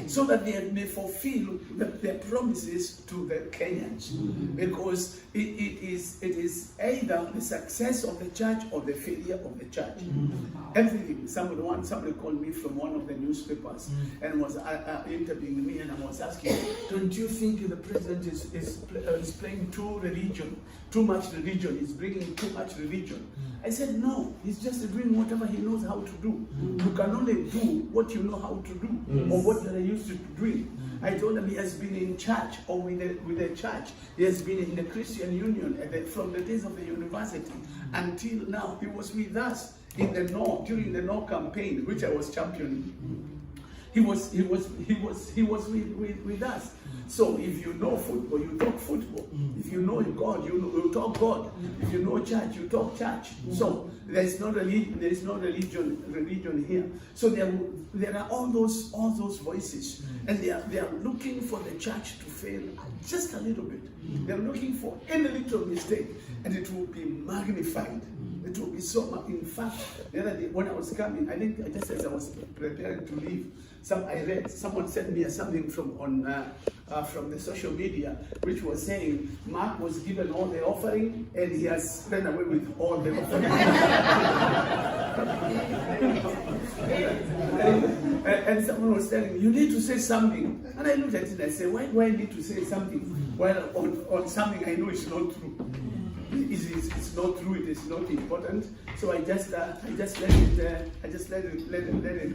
so that they may fulfill their promises to the Kenyans, because it is either the success of the church or the failure of the church. Everything. Somebody called me from one of the newspapers and was interviewing me, and I was asking, don't you think the president is playing too much religion, is bringing too much religion? I said, no, he's just doing whatever he knows how to do. You can only do what you know how to do, or what you are used to doing. I told him he has been in church, or with the church. He has been in the Christian Union from the days of the university until now. He was with us in the North during the North campaign, which I was championing. He was with us. So if you know football, you talk football. If you know God, you talk God. If you know church, you talk church. So there is no religion here. So there are all those voices, and they are looking for the church to fail just a little bit. They are looking for any little mistake, and it will be magnified. It will be so much. In fact, the other day when I was coming, I think just as I was preparing to leave, I read someone sent me something from the social media, which was saying Mark was given all the offering and he has spent away with all the offering. and someone was telling me, you need to say something. And I looked at it and I said, why do I need to say something? Well, on something I know is not true. It's not true. It is not important. So I just let it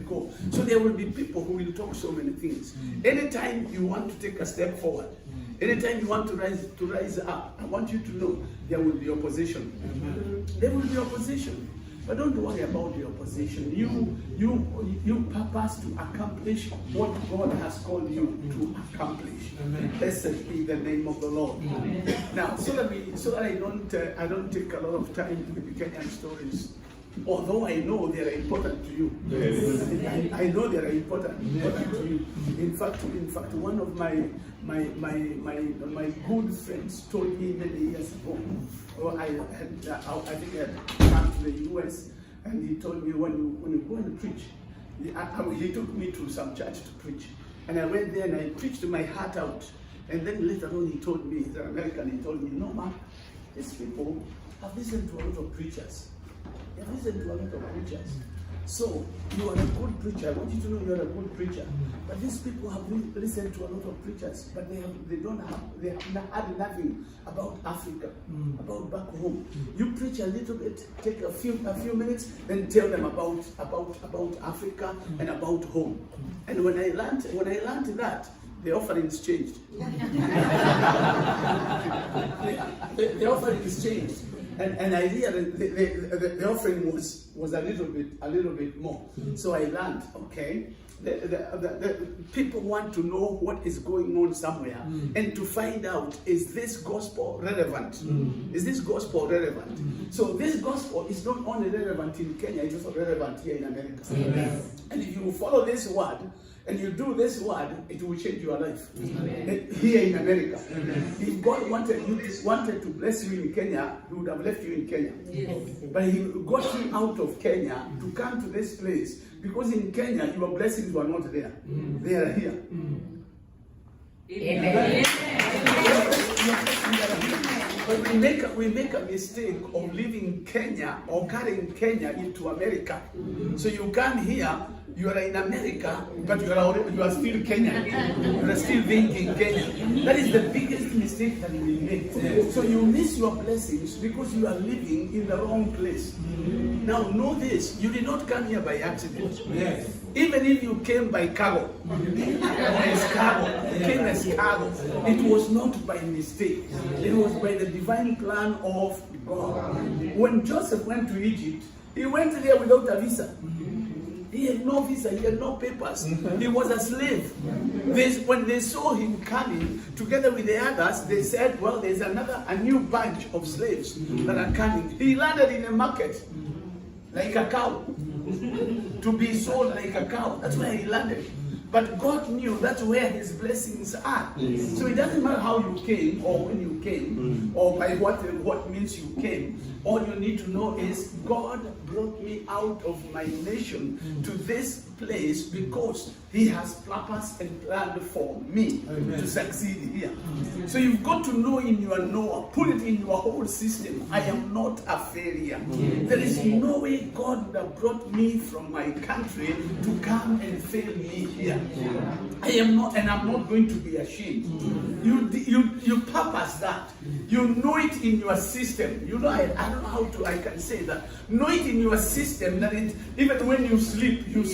go. So there will be people who will talk so many things. Anytime you want to take a step forward, Anytime you want to rise up, I want you to know there will be opposition. There will be opposition. But don't worry about the opposition. You purpose to accomplish what God has called you to accomplish. Blessed be the name of the Lord. Now, so that I don't take a lot of time with the Kenyan stories. Although I know they are important to you. Yes. I know they are important to you. In fact, one of my good friends told me many years ago. Well, I think I had come to the US, and he told me when you go and preach, he took me to some church to preach, and I went there and I preached my heart out. And then later on, he told me, he's an American, he told me, no, man, these people have listened to a lot of preachers. They have listened to a lot of preachers. So, you are a good preacher. I want you to know you are a good preacher. But these people have listened to a lot of preachers, but they have had nothing about Africa, about back home. You preach a little bit, take a few minutes, then tell them about Africa and about home. And when I learned that, the offerings changed. The offerings changed. And I realized the offering was a little bit more. So I learned, okay, the people want to know what is going on somewhere and to find out, is this gospel relevant? Is this gospel relevant? So this gospel is not only relevant in Kenya, it is also relevant here in America. And if you follow this word, and you do this word, it will change your life. Here in America. If God wanted to bless you in Kenya, He would have left you in Kenya. But He got you out of Kenya to come to this place, because in Kenya your blessings were not there. They are here. But we make a mistake of leaving Kenya or carrying Kenya into America. So you come here, you are in America, but you are still Kenyan. You are still thinking Kenya. That is the biggest mistake that we make. So you miss your blessings because you are living in the wrong place. Now know this, you did not come here by accident. Yes. Even if you came by cargo, came as cargo, it was not by mistake. It was by the divine plan of God. When Joseph went to Egypt, he went there without a visa. He had no visa, he had no papers. He was a slave. When they saw him coming together with the others, they said, well, there's a new bunch of slaves that are coming. He landed in a market like a cow, to be sold like a cow. That's where he landed. But God knew that's where His blessings are. So it doesn't matter how you came or when you came or by what means you came. All you need to know is God brought me out of my nation to this place because He has purpose and planned for me to succeed here. So you've got to know in your knower, put it in your whole system, I am not a failure. There is no way God would have brought me from my country to come and fail me here. I am not, and I'm not going to be ashamed. You purpose that. You know it in your system. You know, I don't know how I can say that. Know it in your system that even when you sleep, you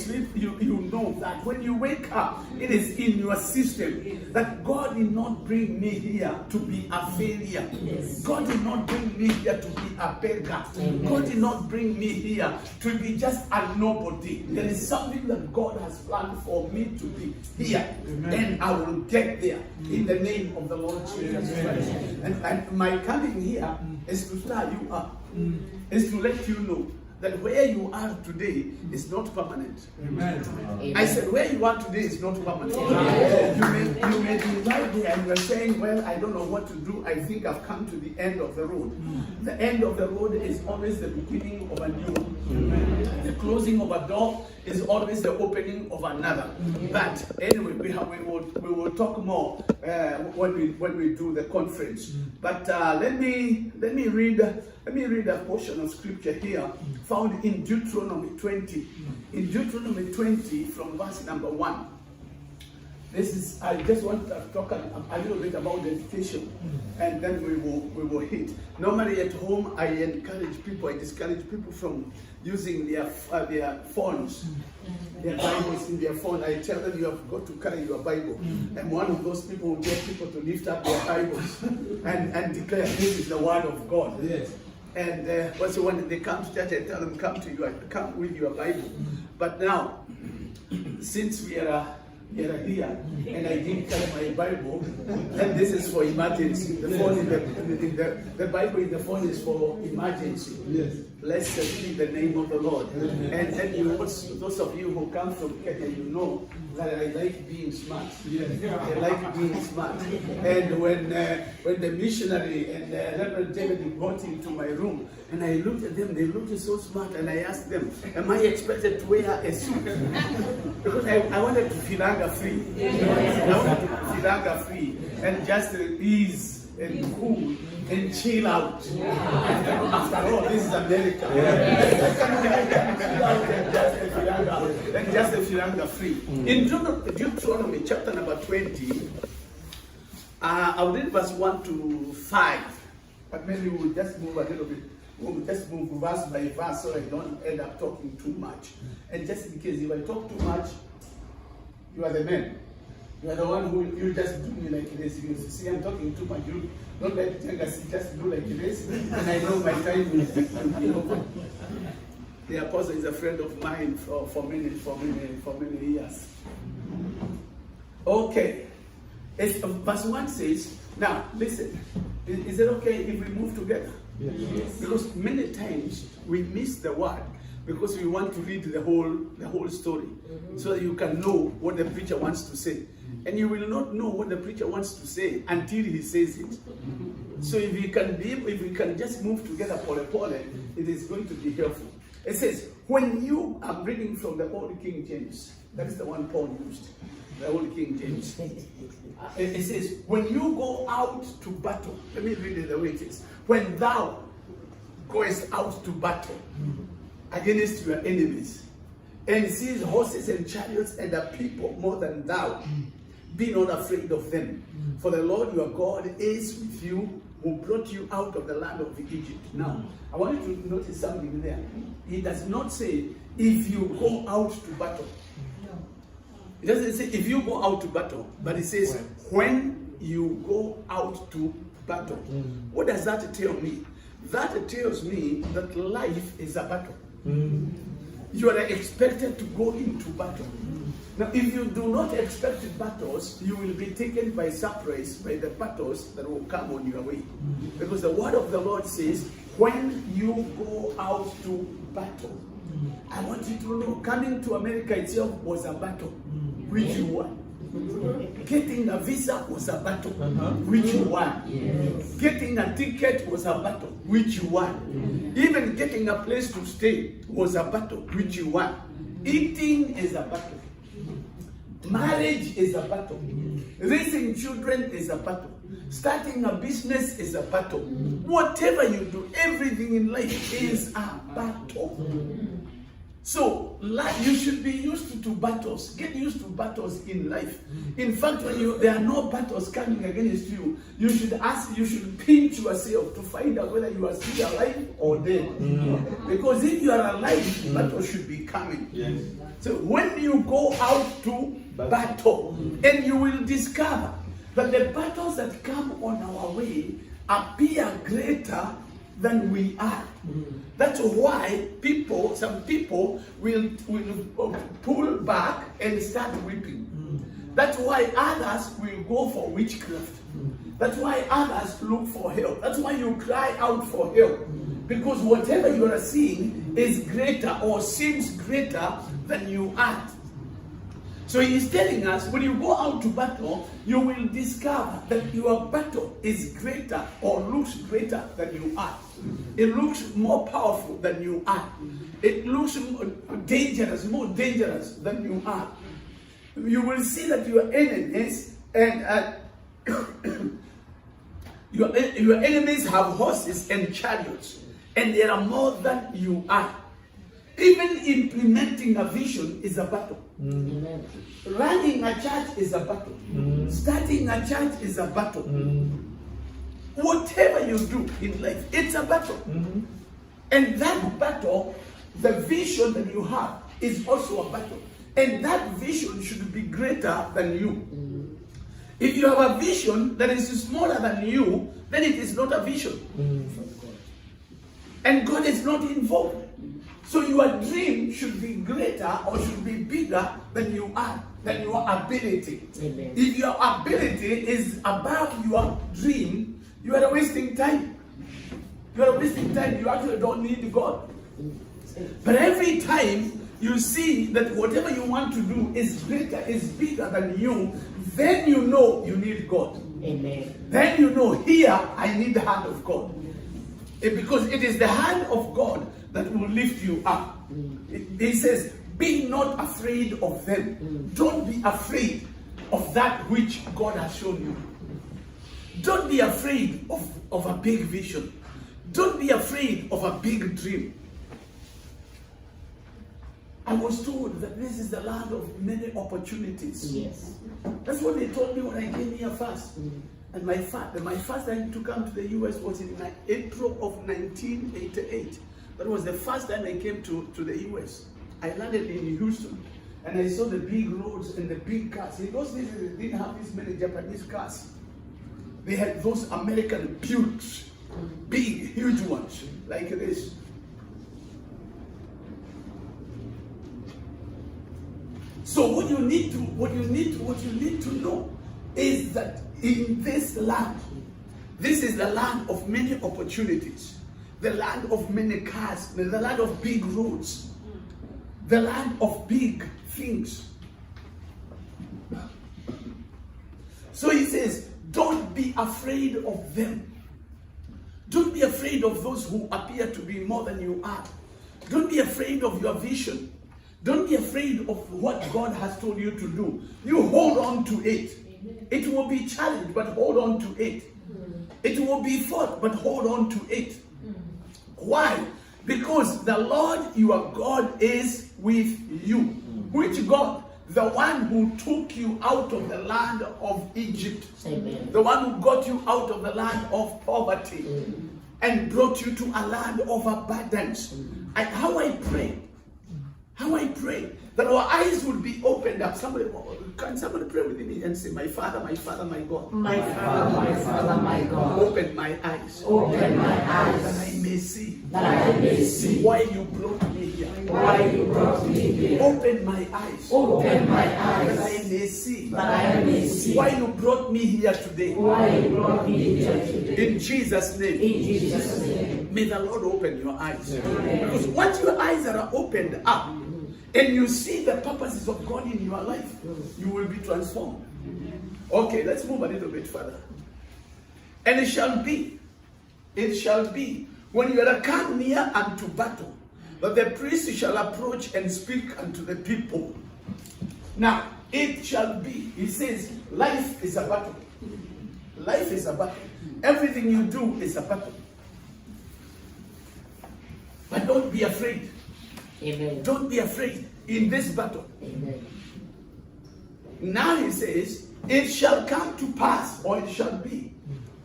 know that. When you wake up, it is in your system that God did not bring me here to be a failure. God did not bring me here to be a beggar. God did not bring me here to be just a nobody. There is something that God has planned for me to be here. And I will get there in the name of the Lord Jesus Christ. And my coming here is to stir you up, is to let you know that where you are today is not permanent. I said where you are today is not permanent. You may be right there and you are saying, well, I don't know what to do. I think I've come to the end of the road. The end of the road is always the beginning of a new one. The closing of a door is always the opening of another. But anyway, we will talk more when we do the conference. But let me read a portion of scripture here found in Deuteronomy 20. In Deuteronomy 20 from verse number 1. I just want to talk a little bit about dedication, and then we will hit. Normally at home, I discourage people from using their phones, their Bibles in their phone. I tell them you have got to carry your Bible. I'm one of those people who get people to lift up their Bibles and declare this is the word of God. Yes. And also when they come to church, I tell them come with your Bible. But now, since we are here and I didn't carry my Bible, and this is for emergency. The phone the Bible in the phone is for emergency. Yes. Blessed be the name of the Lord. And then those of you who come from Kenya, you know that I like being smart. Yes. I like being smart. And when the missionary and Reverend David got into my room, and I looked at them, they looked so smart, and I asked them, am I expected to wear a suit? Because I wanted to feel anger free. I wanted to feel anger free and just ease and cool and chill out. After all, this is America. And just feel anger free. In Deuteronomy chapter number 20, I'll read verse 1 to 5. But maybe we'll just move a little bit. We'll just move verse by verse so I don't end up talking too much. And just in case if I talk too much, you are the man. You are the one who you just do me like this. You see, I'm talking too much. You don't let us just do like this. And I know my time will over. The apostle is a friend of mine for many years. Okay. Verse 1 says, now listen, is it okay if we move together? Yes. Because many times we miss the word because we want to read the whole story, so that you can know what the preacher wants to say. And you will not know what the preacher wants to say until he says it. So if we can just move together pole, it is going to be helpful. It says, when you are reading from the Old King James, that is the one Paul used, the Old King James. It says, when you go out to battle, let me read it the way it is. When thou goest out to battle against your enemies, and sees horses and chariots and a people more than thou, be not afraid of them. For the Lord your God is with you, who brought you out of the land of Egypt. Now, I want you to notice something there. He does not say, if you go out to battle. It doesn't say, if you go out to battle, but it says, when you go out to battle. What does that tell me? That tells me that life is a battle. You are expected to go into battle. Now, if you do not expect battles, you will be taken by surprise by the battles that will come on your way. Because the word of the Lord says, when you go out to battle. I want you to know, coming to America itself was a battle, which you won. Getting a visa was a battle, which you won. Yes. Getting a ticket was a battle, which you won. Even getting a place to stay was a battle, which you won. Eating is a battle. Marriage is a battle. Raising children is a battle. Starting a business is a battle. Whatever you do, everything in life is a battle. So, you should be used to battles. Get used to battles in life. In fact, when there are no battles coming against you, you should pinch yourself to find out whether you are still alive or dead. Because if you are alive, battle should be coming. Yes. So when you go out to battle, and you will discover that the battles that come on our way appear greater than we are. That's why some people will pull back and start weeping. That's why others will go for witchcraft. That's why others look for help. That's why you cry out for help. Because whatever you are seeing is greater or seems greater than you are. So he is telling us, when you go out to battle, you will discover that your battle is greater or looks greater than you are. It looks more powerful than you are. It looks more dangerous than you are. You will see that your enemies and your enemies have horses and chariots, and there are more than you are. Even implementing a vision is a battle. Amen. Running a church is a battle. Starting a church is a battle. Whatever you do in life, it's a battle. And that battle, the vision that you have, is also a battle. And that vision should be greater than you. If you have a vision that is smaller than you, then it is not a vision. And God is not involved. So your dream should be greater or should be bigger than you are, than your ability. Amen. If your ability is above your dream, you are wasting time. You are wasting time. You actually don't need God. But every time you see that whatever you want to do is greater, is bigger than you, then you know you need God. Amen. Then you know, here I need the hand of God. Because it is the hand of God that will lift you up. He says, be not afraid of them. Don't be afraid of that which God has shown you. Don't be afraid of a big vision. Don't be afraid of a big dream. I was told that this is the land of many opportunities. Yes. That's what they told me when I came here first. And my first time to come to the US was in April of 1988. That was the first time I came to the US. I landed in Houston and I saw the big roads and the big cars. In those days, they didn't have this many Japanese cars. They had those American Buicks, big, huge ones, like this. So what you need to know is that in this land, this is the land of many opportunities, the land of many cars, the land of big roads, the land of big things. So he says, don't be afraid of them. Don't be afraid of those who appear to be more than you are. Don't be afraid of your vision. Don't be afraid of what God has told you to do. You hold on to it. It will be challenged, but hold on to it. It will be fought, but hold on to it. Why? Because the Lord your God is with you. Which God? The one who took you out of the land of Egypt. Amen. The one who got you out of the land of poverty and brought you to a land of abundance. And how I pray that our eyes would be opened up. Can somebody pray with me and say, my Father, my God. My Father, my Father, my God. Open my eyes. Open my eyes. That I may see. That I may see. Why you brought me here. Why you brought me here. Open my eyes. Open my That I eyes. may see. That I may see. Why you brought me here today. Why you brought me here today. In Jesus' name. In Jesus' name. May the Lord open your eyes. Because once your eyes are opened up, and you see the purposes of God in your life, you will be transformed. Okay, let's move a little bit further. And it shall be, when you are come near unto battle, that the priest shall approach and speak unto the people. Now, it shall be, he says, life is a battle. Life is a battle. Everything you do is a battle. But don't be afraid. Amen. Don't be afraid in this battle. Amen. Now he says, it shall come to pass, or it shall be,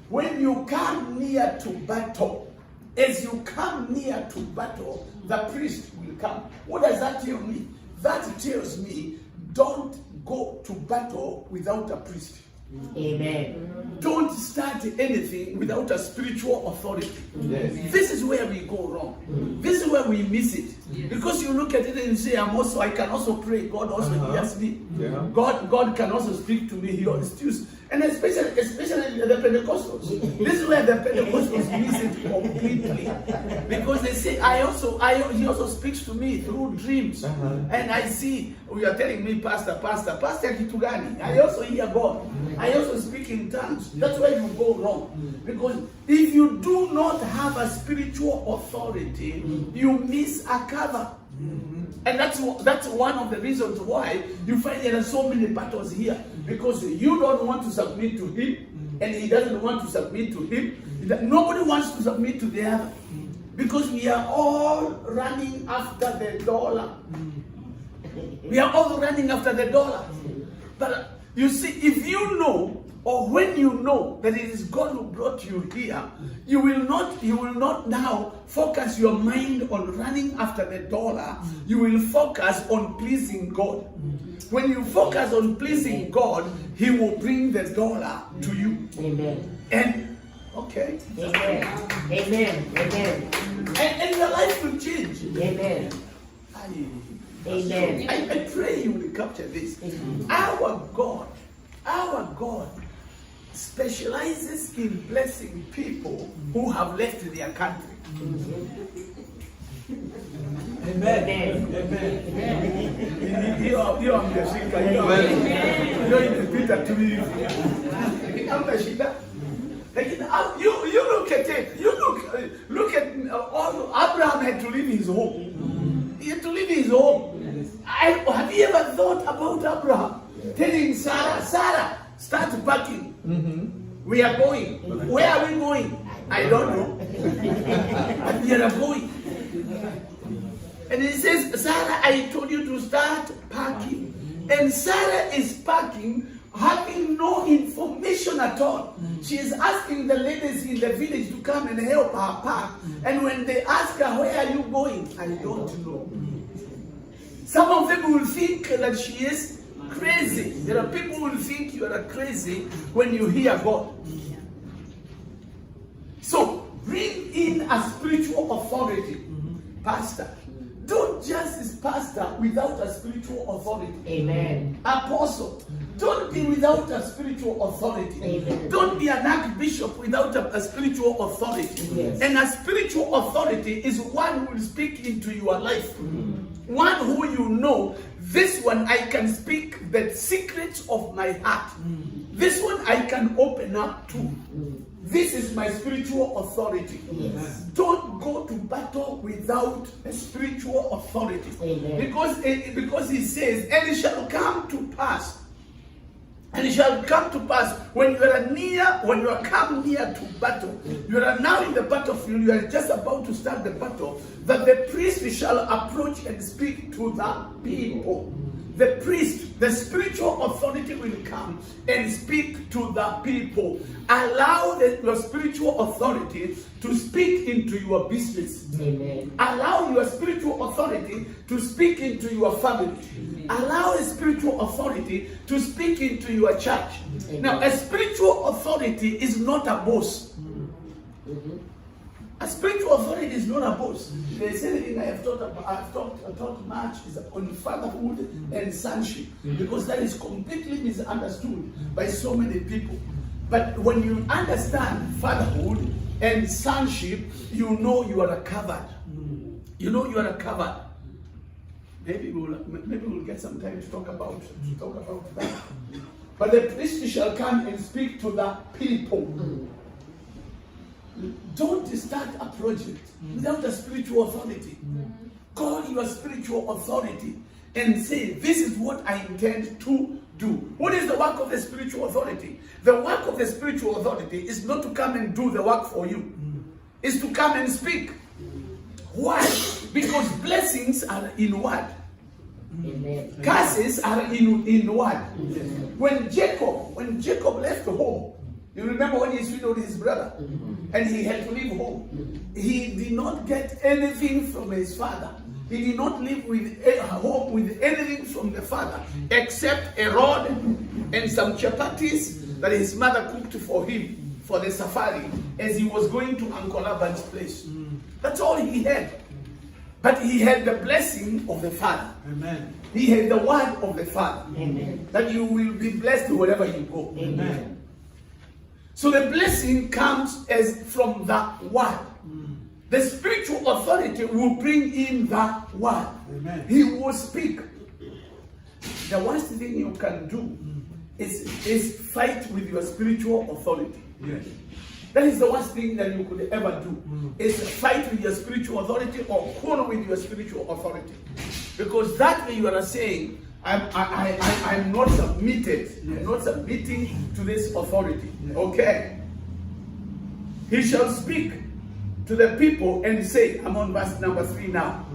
when you come near to battle, as you come near to battle, the priest will come. What does that tell me? That tells me, don't go to battle without a priest. Amen. Don't start anything without a spiritual authority. Yes. This is where we go wrong. This is where we miss it. Because you look at it and say, I can also pray. God also hears me. Yeah. God can also speak to me. He always, and especially the Pentecostals. This is where the Pentecostals miss it completely. Because they say, he also speaks to me through dreams. And I see, you are telling me, Pastor Kitugani, I also hear God. I also speak in tongues. That's where you go wrong. Because if you do not have a spiritual authority, you miss a cover. And that's one of the reasons why you find there are so many battles here. Because you don't want to submit to him, and he doesn't want to submit to him. Nobody wants to submit to the other. Because we are all running after the dollar. We are all running after the dollar. But you see, if you know, or when you know that it is God who brought you here, you will not now focus your mind on running after the dollar. You will focus on pleasing God. When you focus on pleasing God, He will bring the dollar to you. Amen. And okay. Amen. Amen. Amen. And your life will change. Amen. Amen. I pray you will capture this. Our God specializes in blessing people who have left their country. Amen. Amen. You are Mshika. You are inapita tu hivi. Hamna shida. Lakini you look at it. You look at all Abraham had to leave his home. He had to leave his home. Have you ever thought about Abraham telling Sarah, start packing? We are going. Where are we going? I don't know. But we are going. And he says, Sarah, I told you to start packing. And Sarah is packing, having no information at all. She is asking the ladies in the village to come and help her pack. And when they ask her, where are you going? I don't know. Some of them will think that she is crazy. There are people who will think you are crazy when you hear God. So, bring in a spiritual authority. Pastor. Don't just pastor without a spiritual authority. Amen. Apostle. Don't be without a spiritual authority. Amen. Don't be an archbishop without a spiritual authority. Yes. And a spiritual authority is one who will speak into your life. One who you know, this one I can speak the secrets of my heart. This one I can open up to. This is my spiritual authority. Yes. Don't go to battle without a spiritual authority. Amen. Because he says, and it shall come to pass. And it shall come to pass when you are come near to battle, you are now in the battlefield, you are just about to start the battle, that the priest shall approach and speak to the people. The priest, the spiritual authority will come and speak to the people. Allow your spiritual authority to speak into your business. Amen. Allow your spiritual authority to speak into your family. Allow a spiritual authority to speak into your church. Now, a spiritual authority is not a boss. A spiritual authority is not a boss. There is anything I have taught much is on fatherhood and sonship, because that is completely misunderstood by so many people. But when you understand fatherhood and sonship, you know you are covered. You know you are covered. Maybe we'll get some time to talk about that. But the priest shall come and speak to the people. Don't start a project without a spiritual authority. Call your spiritual authority and say, this is what I intend to do. What is the work of the spiritual authority? The work of the spiritual authority is not to come and do the work for you. It's to come and speak. Why? Because blessings are in word. Amen. Curses are in word. When Jacob left home, you remember when he swindled his brother and he had to leave home. He did not get anything from his father. He did not live home with anything from the father except a rod and some chapatis that his mother cooked for him for the safari as he was going to Uncle Laban's place. That's all he had. But he had the blessing of the Father. Amen. He had the word of the Father. Amen. That you will be blessed wherever you go. Amen. So the blessing comes as from the word. The spiritual authority will bring in the word. Amen. He will speak. The worst thing you can do is fight with your spiritual authority. Yes. That is the worst thing that you could ever do. Is fight with your spiritual authority or quarrel with your spiritual authority. Because that way you are saying, I'm not submitted. I'm not submitting to this authority. Okay. He shall speak to the people and say, I'm on verse number 3 now.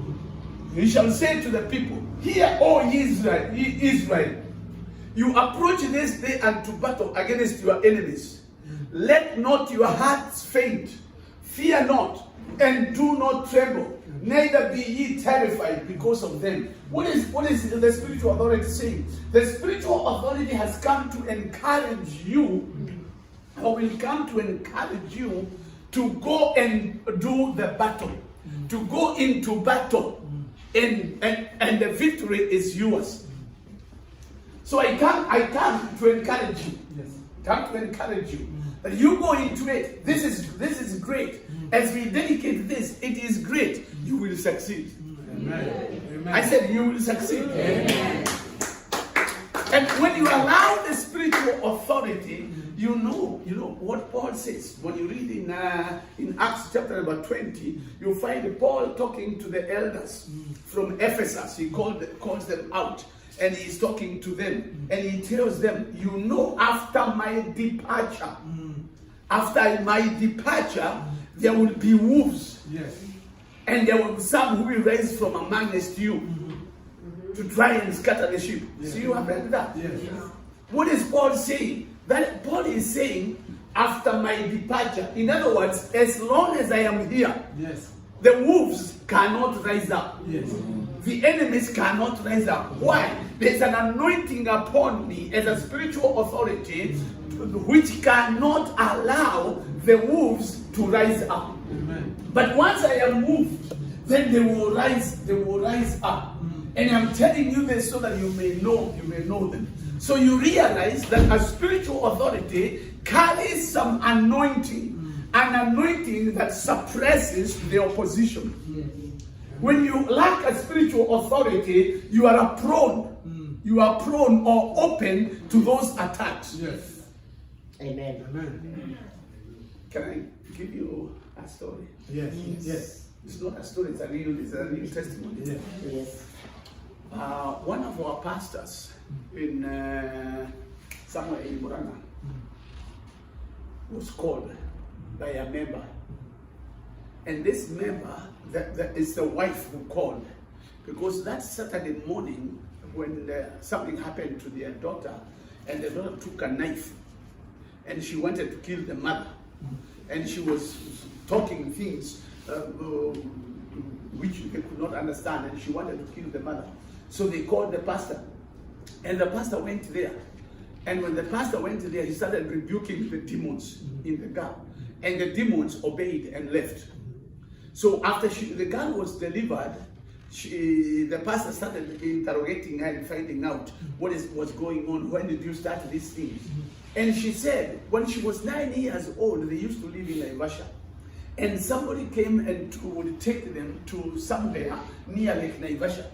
You shall say to the people, hear, O ye Israel, you approach this day unto battle against your enemies. Let not your hearts faint, fear not, and do not tremble, neither be ye terrified because of them. What is the spiritual authority saying? The spiritual authority has come to encourage you, or will come to encourage you to go and do the battle, to go into battle, and the victory is yours. So I come to encourage you. Yes. Come to encourage you. That you go into it. This is great. As we dedicate this, it is great. You will succeed. Amen. Amen. I said you will succeed. Amen. And when you allow the spiritual authority, you know what Paul says. When you read in Acts chapter number 20, you find Paul talking to the elders from Ephesus. He calls them out, and he's talking to them, and he tells them, you know, after my departure, there will be wolves. Yes. And there will be some who will rise from amongst you to try and scatter the sheep. Yes. So you have read that. Yes. What is Paul saying? That Paul is saying, after my departure. In other words, as long as I am here, Yes. the wolves cannot rise up. Yes. The enemies cannot rise up. Why? There's an anointing upon me as a spiritual authority which cannot allow the wolves to rise up. Amen. But once I am moved, then they will rise up. And I'm telling you this so that you may know them. So you realize that a spiritual authority carries some anointing, an anointing that suppresses the opposition. When you lack a spiritual authority, you are prone. You are prone or open to those attacks. Yes. Amen. Amen. Can I give you a story? Yes. Yes. It's not a story, it's a real testimony. Yes. Yes. One of our pastors in somewhere in Muranga was called by a member. And this member, that is the wife who called. Because that Saturday morning, when something happened to their daughter, and the daughter took a knife, and she wanted to kill the mother. And she was talking things which they could not understand, and she wanted to kill the mother. So they called the pastor, and the pastor went there. And when the pastor went there, he started rebuking the demons in the girl, and the demons obeyed and left. So after the girl was delivered, the pastor started interrogating her and finding out what was going on. When did you start these things? And she said, when she was 9 years old, they used to live in Naivasha. And somebody came and would take them to somewhere near Lake Naivasha.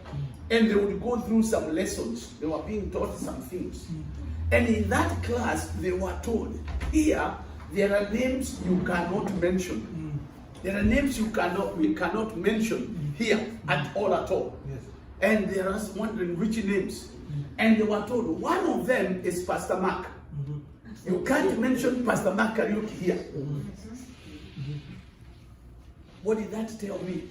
And they would go through some lessons. They were being taught some things. And in that class, they were told, here, there are names you cannot mention. There are names we cannot mention here at all. Yes. And they are wondering which names. And they were told, one of them is Pastor Mark. You can't mention Pastor Mark Kariuki here. What did that tell me?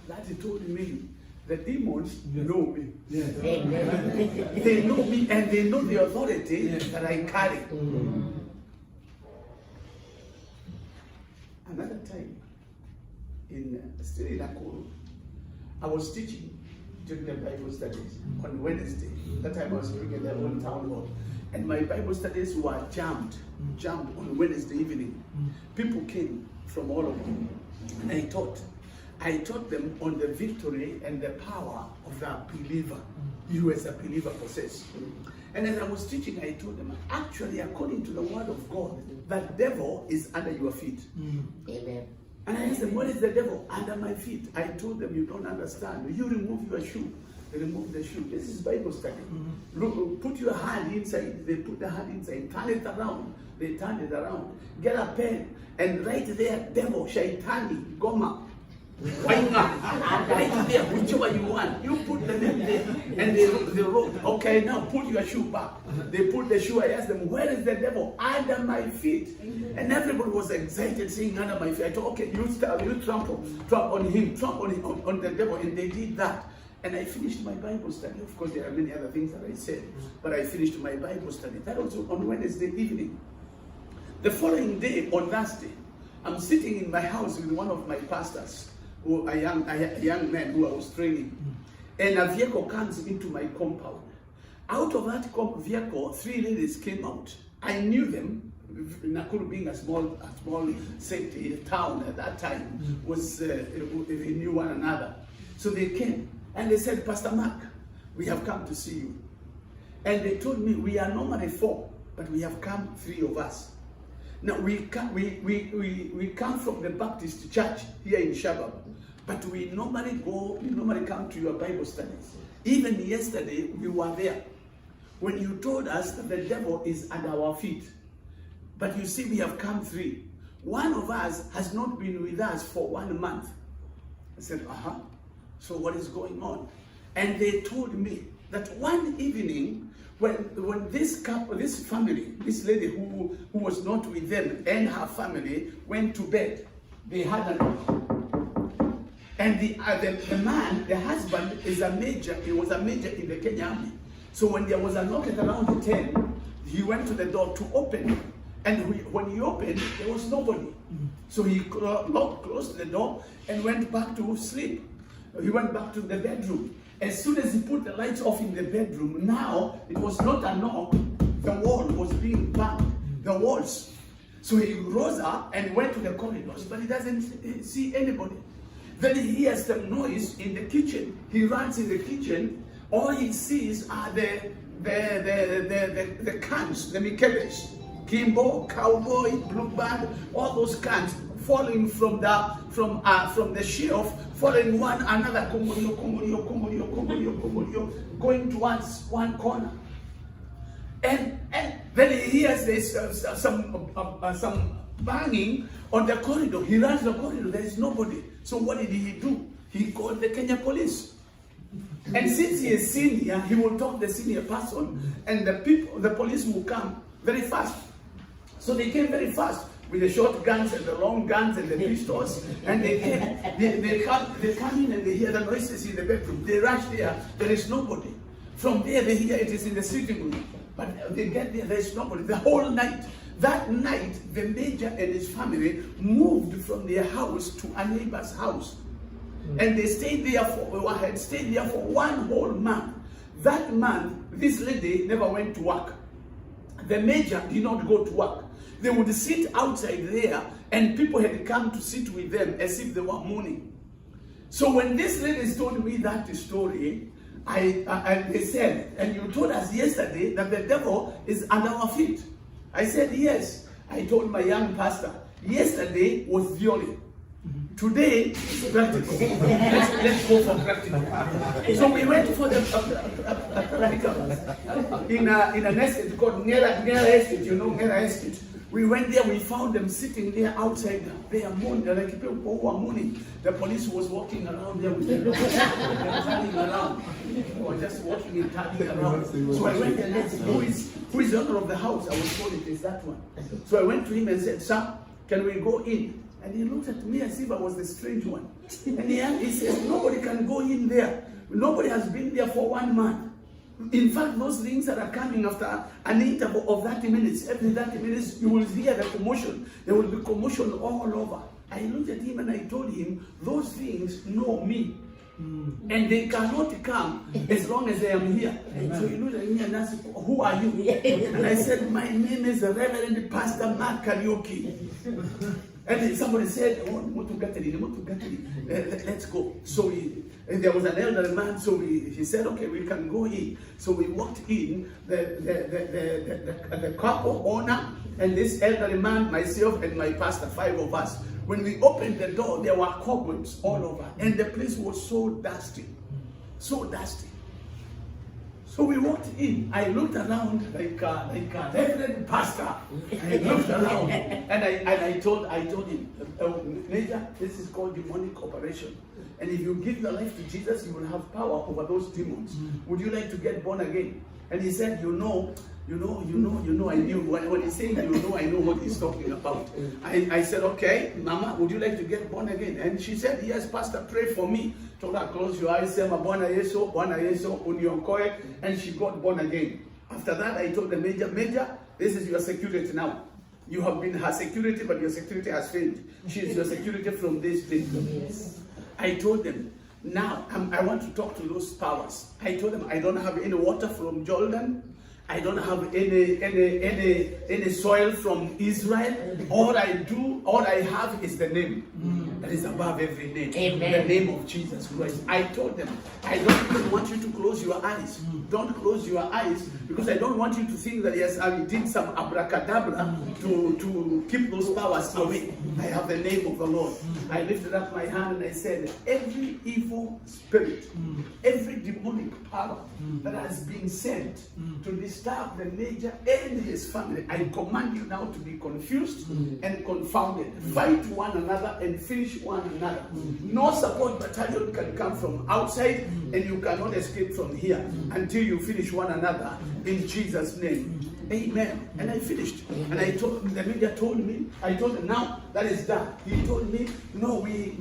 That told me the demons know me. Yes. Amen. They know me, and they know the authority that I carry. Another time, still in Nakuru, I was teaching during the Bible studies on Wednesday. That time I was doing at the old town hall. And my Bible studies were jammed on Wednesday evening. People came from all over. And I taught them on the victory and the power of the believer. You as a believer possess. And as I was teaching, I told them, actually, according to the word of God, the devil is under your feet. Amen. And I asked them, what is the devil? Under my feet. I told them, you don't understand. You remove your shoe. They remove the shoe. This is Bible study. Look, put your hand inside. They put the hand inside. Turn it around. They turn it around. Get a pen and write there, devil, shaitani, goma, wainga. Write there, whichever you want. You put the name there. And they wrote, okay, now put your shoe back. They put the shoe. I asked them, where is the devil? Under my feet. And everybody was excited saying under my feet. I thought, okay, you trample on him, trample on the devil. And they did that. And I finished my Bible study. Of course, there are many other things that I said, but I finished my Bible study. That was on Wednesday evening. The following day, on Thursday, I'm sitting in my house with one of my pastors, a young man who I was training. And a vehicle comes into my compound. Out of that vehicle, 3 ladies came out. I knew them. Nakuru being a small city, town at that time, we knew one another. So they came and they said, Pastor Mark, we have come to see you. And they told me, we are normally 4, but we have come 3 of us. Now we come from the Baptist church here in Shabab, but we normally come to your Bible studies. Even yesterday we were there when you told us that the devil is at our feet. But you see, we have come 3. One of us has not been with us for 1 month. I said, so what is going on? And they told me that one evening, when this family, this lady who was not with them and her family went to bed, they had a knock. And the man, the husband, is a major. He was a major in the Kenya Army. So when there was a knock at around 10, he went to the door to open it. And when he opened, there was nobody. So he closed the door and went back to sleep. He went back to the bedroom. As soon as he put the lights off in the bedroom, now it was not a knock. The wall was being banged, the walls. So he rose up and went to the corridors, but he doesn't see anybody. Then he hears some noise in the kitchen. He runs in the kitchen. All he sees are the cans, the Mikebes, Kimbo, Cowboy, Bluebird, all those cans falling from the shelf, falling one another, going towards one corner. And then he hears there's some banging on the corridor. He runs the corridor, there is nobody. So what did he do? He called the Kenya police. And since he is senior, he will talk to the senior person, and the police will come very fast. So they came very fast with the short guns and the long guns and the pistols, and they came. They come in and they hear the noises in the bedroom. They rush there. There is nobody. From there they hear it is in the sitting room, but they get there. There is nobody. The whole night. That night, the major and his family moved from their house to a neighbor's house. And they stayed there for 1 whole month. That month, this lady never went to work. The major did not go to work. They would sit outside there, and people had come to sit with them as if they were mourning. So when these ladies told me that story, they said, and you told us yesterday that the devil is under our feet. I said, yes. I told my young pastor, yesterday was theory. Today is practical. Let's go for practical. So we went for the practical in an estate called Nera Estate. You know Nera Estate. We went there. We found them sitting there outside. They are mourning. They're like people who are mourning. The police was walking around there with them. They were turning around. They were just walking and turning around. So I went and asked, who is the owner of the house? I was told it is that one. So I went to him and said, sir, can we go in? And he looked at me as if I was the strange one. And he says, nobody can go in there. Nobody has been there for 1 month. In fact, those things that are coming after an interval of 30 minutes, every 30 minutes, you will hear the commotion. There will be commotion all over. I looked at him and I told him, those things know me. And they cannot come as long as I am here. So he looked at me and asked, who are you? And I said, my name is Reverend Pastor Mark Karaoke. And somebody said, let's go. So there was an elderly man, so he said, okay, we can go in. So we walked in, the couple owner, and this elderly man, myself, and my pastor, 5 of us. When we opened the door, there were cobwebs all over, and the place was so dusty. So dusty. So we walked in. I looked around like a reverend pastor. I looked around and I told him, Major, this is called demonic operation. And if you give your life to Jesus, you will have power over those demons. Would you like to get born again? And he said, I knew. When he's saying I know what he's talking about. I said, okay, Mama, would you like to get born again? And she said, yes, Pastor, pray for me. Told her, close your eyes, say, Bwana Yesu, unionkoe, and she got born again. After that, I told the Major, this is your security now. You have been her security, but your security has failed. She is your security from this day. Yes. I told them, now I want to talk to those powers. I told them I don't have any water from Jordan. I don't have any soil from Israel. All I have is the name that is above every name. Amen. The name of Jesus Christ. I told them, I don't even want you to close your eyes. Don't close your eyes, because I don't want you to think that yes, I did some abracadabra to keep those powers away. I have the name of the Lord. I lifted up my hand and I said, every evil spirit, every demonic power that has been sent to disturb the Major and his family, I command you now to be confused and confounded. Fight one another and finish one another. No support battalion can come from outside, and you cannot escape from here until you finish one another in Jesus' name. Amen. And I finished. And I told the Major told me, I told him, now that is done. He told me, no, we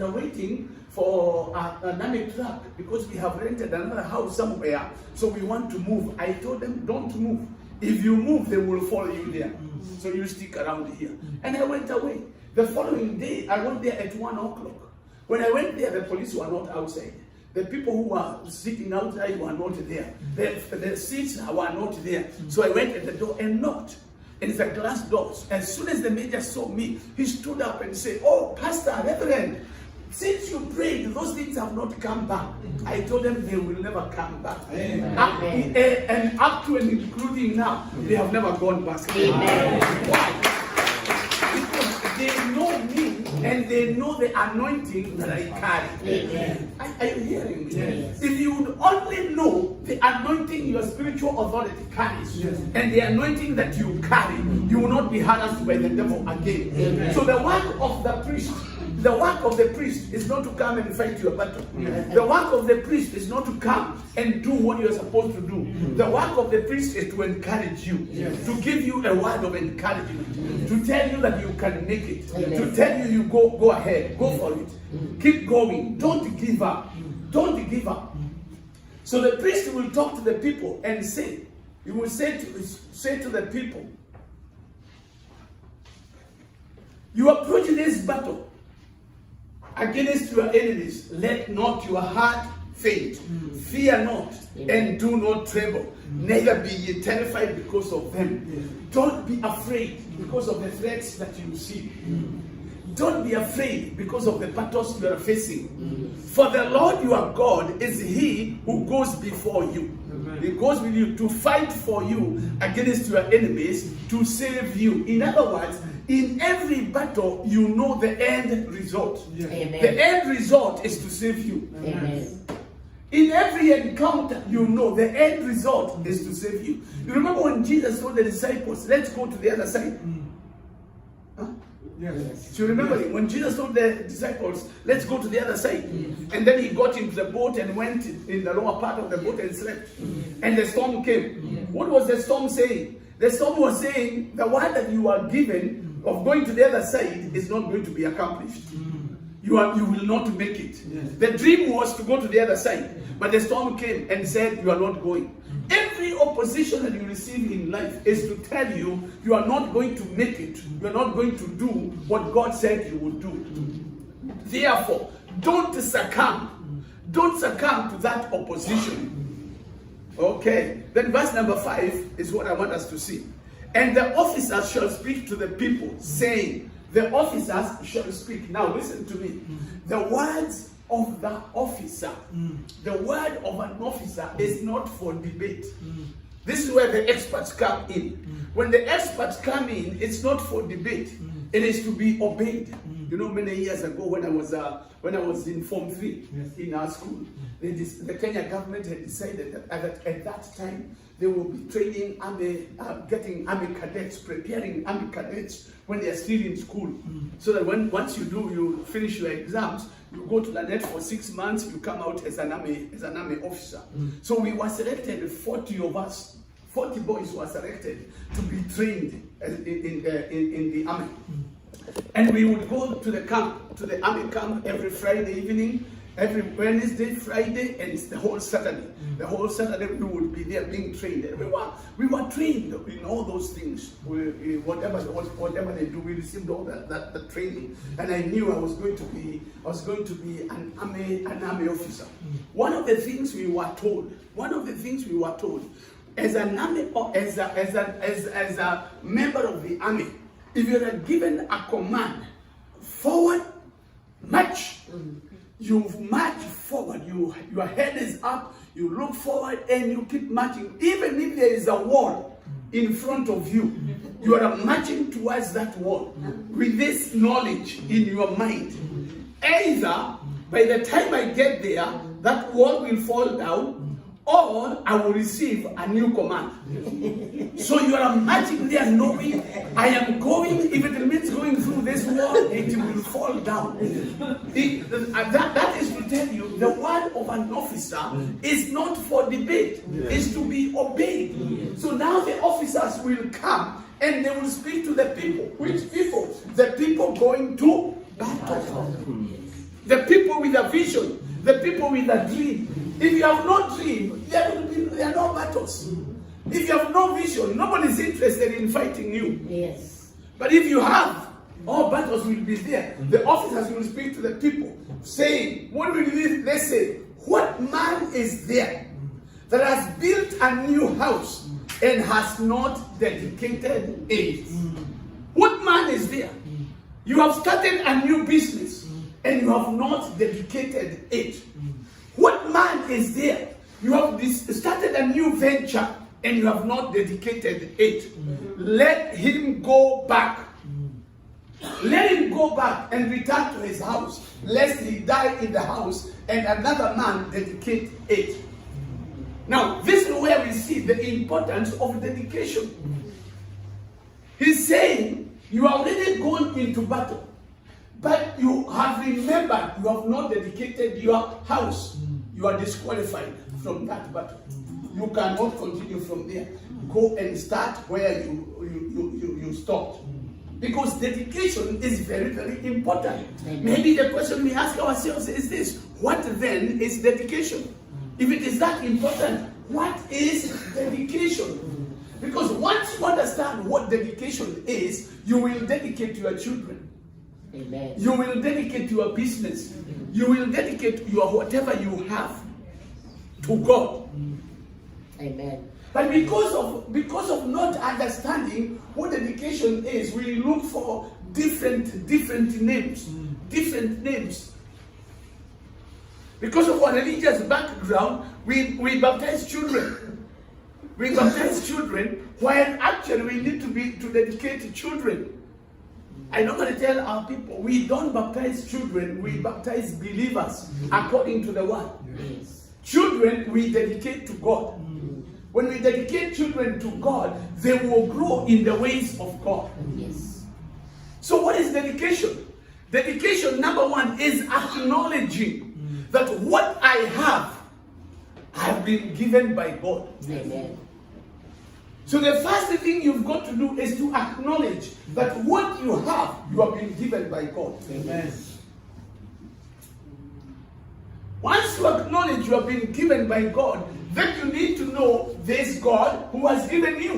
are waiting for an army truck because we have rented another house somewhere, so we want to move. I told them, don't move. If you move, they will follow you there. So you stick around here. And I went away. The following day, I went there at 1 o'clock. When I went there, the police were not outside. The people who were sitting outside were not there. The seats were not there. So I went at the door and knocked. And it's a glass door. As soon as the Major saw me, he stood up and said, oh, Pastor, Reverend, since you prayed, those things have not come back. I told them they will never come back. And up to and including now, they have never gone back. Why? Because they know me and they know the anointing that I carry. Are you hearing me? Yes. If you would only know the anointing your spiritual authority carries, and the anointing that you carry, you will not be harassed by the devil again. Amen. So the work of the priest is not to come and fight your battle. The work of the priest is not to come and do what you're supposed to do. The work of the priest is to encourage you, to give you a word of encouragement, to tell you that you can make it, to tell you go ahead, go for it, keep going, don't give up, don't give up. So the priest will talk to the people and say, he will say to the people, you approach this battle against your enemies, let not your heart faint. Fear not, and do not tremble. Neither be ye terrified because of them. Don't be afraid because of the threats that you see. Don't be afraid because of the battles you are facing. For the Lord your God is he who goes before you. He goes with you to fight for you against your enemies, to save you. In other words, in every battle, you know the end result. Amen. The end result is to save you. Amen. In every encounter, you know the end result is to save you. You remember when Jesus told the disciples, let's go to the other side? Huh? Yes. So you remember when Jesus told the disciples, let's go to the other side. And then he got into the boat and went in the lower part of the boat and slept. And the storm came. What was the storm saying? The storm was saying, the word that you are given of going to the other side is not going to be accomplished. You will not make it. Yes. The dream was to go to the other side, but the storm came and said you are not going. Every opposition that you receive in life is to tell you you are not going to make it. You are not going to do what God said you would do. Therefore, don't succumb. Don't succumb to that opposition. Okay. Then verse number 5 is what I want us to see. And the officers shall speak to the people, saying, the officers shall speak. Now listen to me. The words of the officer, the word of an officer is not for debate. This is where the experts come in. When the experts come in, it's not for debate. It is to be obeyed. You know, many years ago when I was in Form 3 in our school, the Kenya government had decided that at that time they will be training getting army cadets, preparing army cadets when they are still in school, so that once you finish your exams, you go to the net for 6 months, you come out as an army officer. So we were selected, 40 of us, 40 boys were selected to be trained in the army. And we would go to the camp, to the army camp every Friday evening, every Wednesday, Friday, and it's the whole Saturday. The whole Saturday we would be there being trained. And we were trained in all those things. Whatever they do, we received all that training. And I knew I was going to be an army officer. One of the things we were told, as an army, as a member of the army, if you are given a command, forward, march, you march forward, your head is up, you look forward and you keep marching. Even if there is a wall in front of you, you are marching towards that wall with this knowledge in your mind. Either by the time I get there, that wall will fall down, or I will receive a new command. So you are marching there knowing I am going, if it means going through this wall, it will fall down. That is to tell you, the word of an officer is not for debate, it's to be obeyed. So now the officers will come and they will speak to the people. Which people? The people going to battle. The people with a vision, the people with a dream. If you have no dream, there are no battles. If you have no vision, nobody is interested in fighting you. Yes. But if you have, all battles will be there. The officers will speak to the people, saying, what will they say? What man is there that has built a new house and has not dedicated it? What man is there? You have started a new business and you have not dedicated it. What man is there? You have started a new venture and you have not dedicated it. Let him go back. Let him go back and return to his house, lest he die in the house and another man dedicate it. Now, this is where we see the importance of dedication. He's saying, you are already gone into battle, but you have remembered you have not dedicated your house. You are disqualified from that battle. You cannot continue from there. Go and start where you stopped. Because dedication is very, very important. Maybe the question we ask ourselves is this: what then is dedication? If it is that important, what is dedication? Because once you understand what dedication is, you will dedicate to your children. Amen. You will dedicate your business. You will dedicate your whatever you have to God. Amen. But because of not understanding what dedication is, we look for different names. Different names. Because of our religious background, we baptize children. We baptize children, while actually we need to dedicate children. I normally tell our people, we don't baptize children, we baptize believers according to the word. Yes. Children we dedicate to God. When we dedicate children to God, they will grow in the ways of God. Yes. So what is dedication? Dedication, number one, is acknowledging that what I have been given by God. Amen. So the first thing you've got to do is to acknowledge that what you have been given by God. Amen. Once you acknowledge you have been given by God, then you need to know this God who has given you.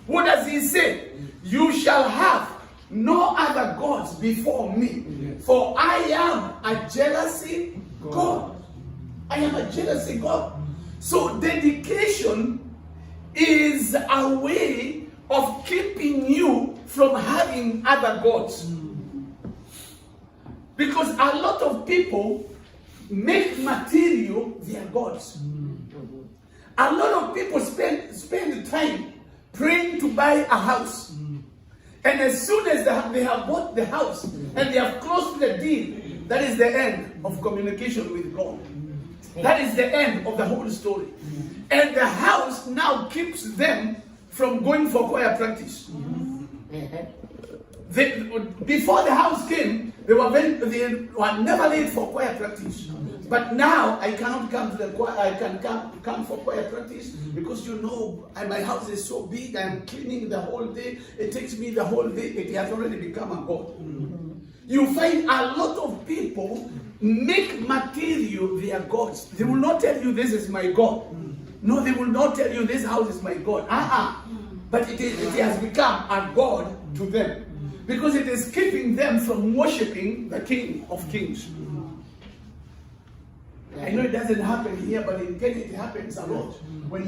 What does he say? You shall have no other gods before me, for I am a jealousy God. I am a jealousy God. So dedication is a way of keeping you from having other gods. Because a lot of people make material their gods. A lot of people spend time praying to buy a house. And as soon as they have bought the house and they have closed the deal, that is the end of communication with God. That is the end of the whole story. And the house now keeps them from going for choir practice. Before the house came, they were never late for choir practice. But now I cannot come to the choir. I can come for choir practice because my house is so big. I'm cleaning the whole day. It takes me the whole day. It has already become a god. You find a lot of people make material their gods. They will not tell you this is my God. No, they will not tell you this house is my God. But it has become a god to them because it is keeping them from worshiping the King of Kings. I know it doesn't happen here, but in Kenya it happens a lot. When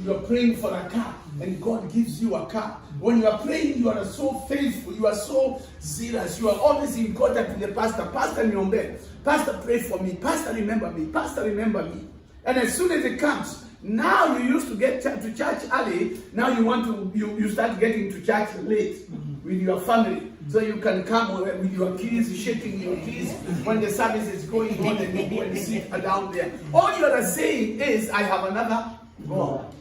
you're praying for a car and God gives you a car. When you are praying, you are so faithful, you are so zealous, you are always in contact with the pastor. Pastor Nyombe, Pastor pray for me, Pastor remember me, Pastor remember me. And as soon as it comes, now you used to get to church early, now you start getting to church late with your family. So you can come with your keys, shaking your keys when the service is going on and you go and sit down there. All you are saying is, I have another God.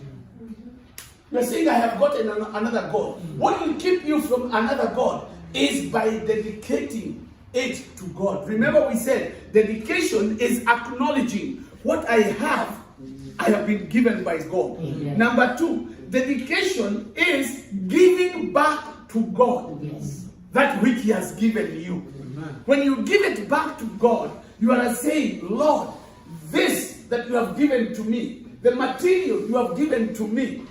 You're saying, I have got another God. What will keep you from another God is by dedicating it to God. Remember we said, dedication is acknowledging what I have been given by God. Amen. Number 2, dedication is giving back to God. Yes. That which He has given you. Amen. When you give it back to God, you are saying, Lord, this that you have given to me, the material you have given to me,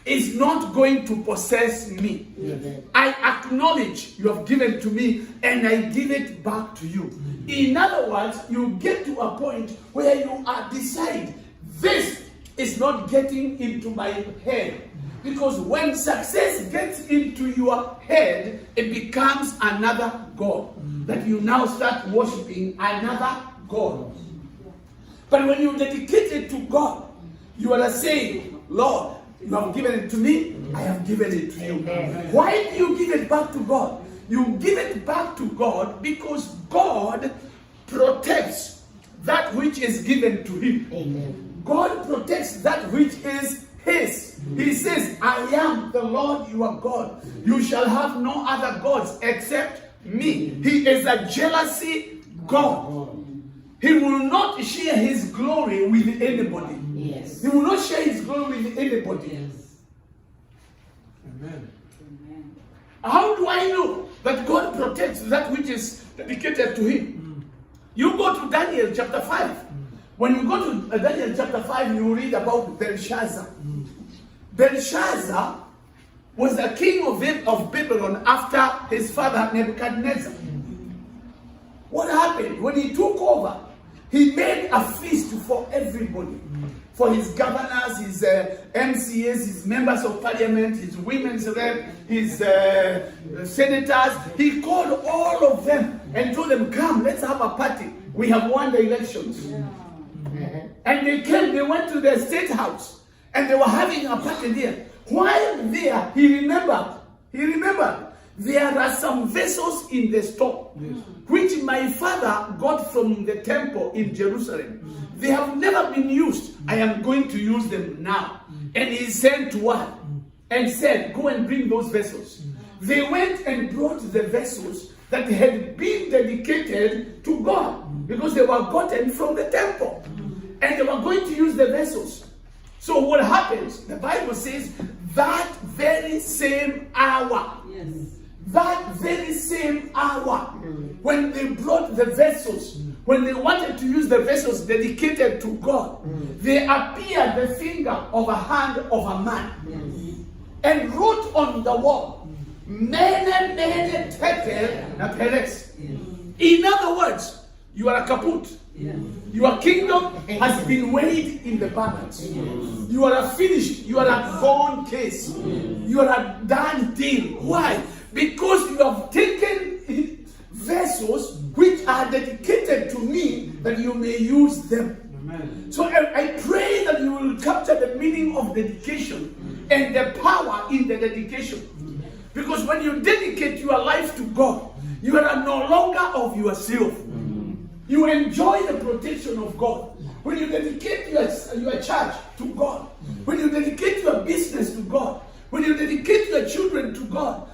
is not going to possess me. Amen. I acknowledge you have given to me and I give it back to you. In other words, you get to a point where you decide, this is not getting into my head. Because when success gets into your head, it becomes another God. That you now start worshiping another God. But when you dedicate it to God, you are saying, Lord, you have given it to me, I have given it to you. Amen. Why do you give it back to God? You give it back to God because God protects that which is given to Him. Amen. God protects that which is His. He says, I am the Lord your God. You shall have no other gods except me. He is a jealousy God. He will not share His glory with anybody. Yes. He will not share His glory with anybody. Yes. Amen. Amen. How do I know that God protects that which is dedicated to Him? You go to Daniel chapter 5. When you go to Daniel chapter 5, you read about Belshazzar. Belshazzar was the king of Babylon after his father Nebuchadnezzar. What happened? When he took over, he made a feast for everybody. For his governors, his MCAs, his members of parliament, his women's rep, his senators. He called all of them and told them, come, let's have a party. We have won the elections. Yeah. And they came, they went to the state house and they were having a party there. While there, he remembered, there are some vessels in the store, which my father got from the temple in Jerusalem. They have never been used. I am going to use them now. And he sent word and said, go and bring those vessels. They went and brought the vessels that had been dedicated to God because they were gotten from the temple. And they were going to use the vessels. So what happens? The Bible says that very same hour, when they brought the vessels, when they wanted to use the vessels dedicated to God, they appeared the finger of a hand of a man and wrote on the wall, Mene, Mene, Tekel, na Peres. In other words, you are a kaput. Your kingdom has been weighed in the balance. You are a finished, you are a gone case. You are a done deal. Why? Because you have taken vessels which are dedicated to me that you may use them. Amen. So I pray that you will capture the meaning of dedication and the power in the dedication. Because when you dedicate your life to God, you are no longer of yourself. You enjoy the protection of God. When you dedicate your church to God, when you dedicate your business to God, when you dedicate your children to God,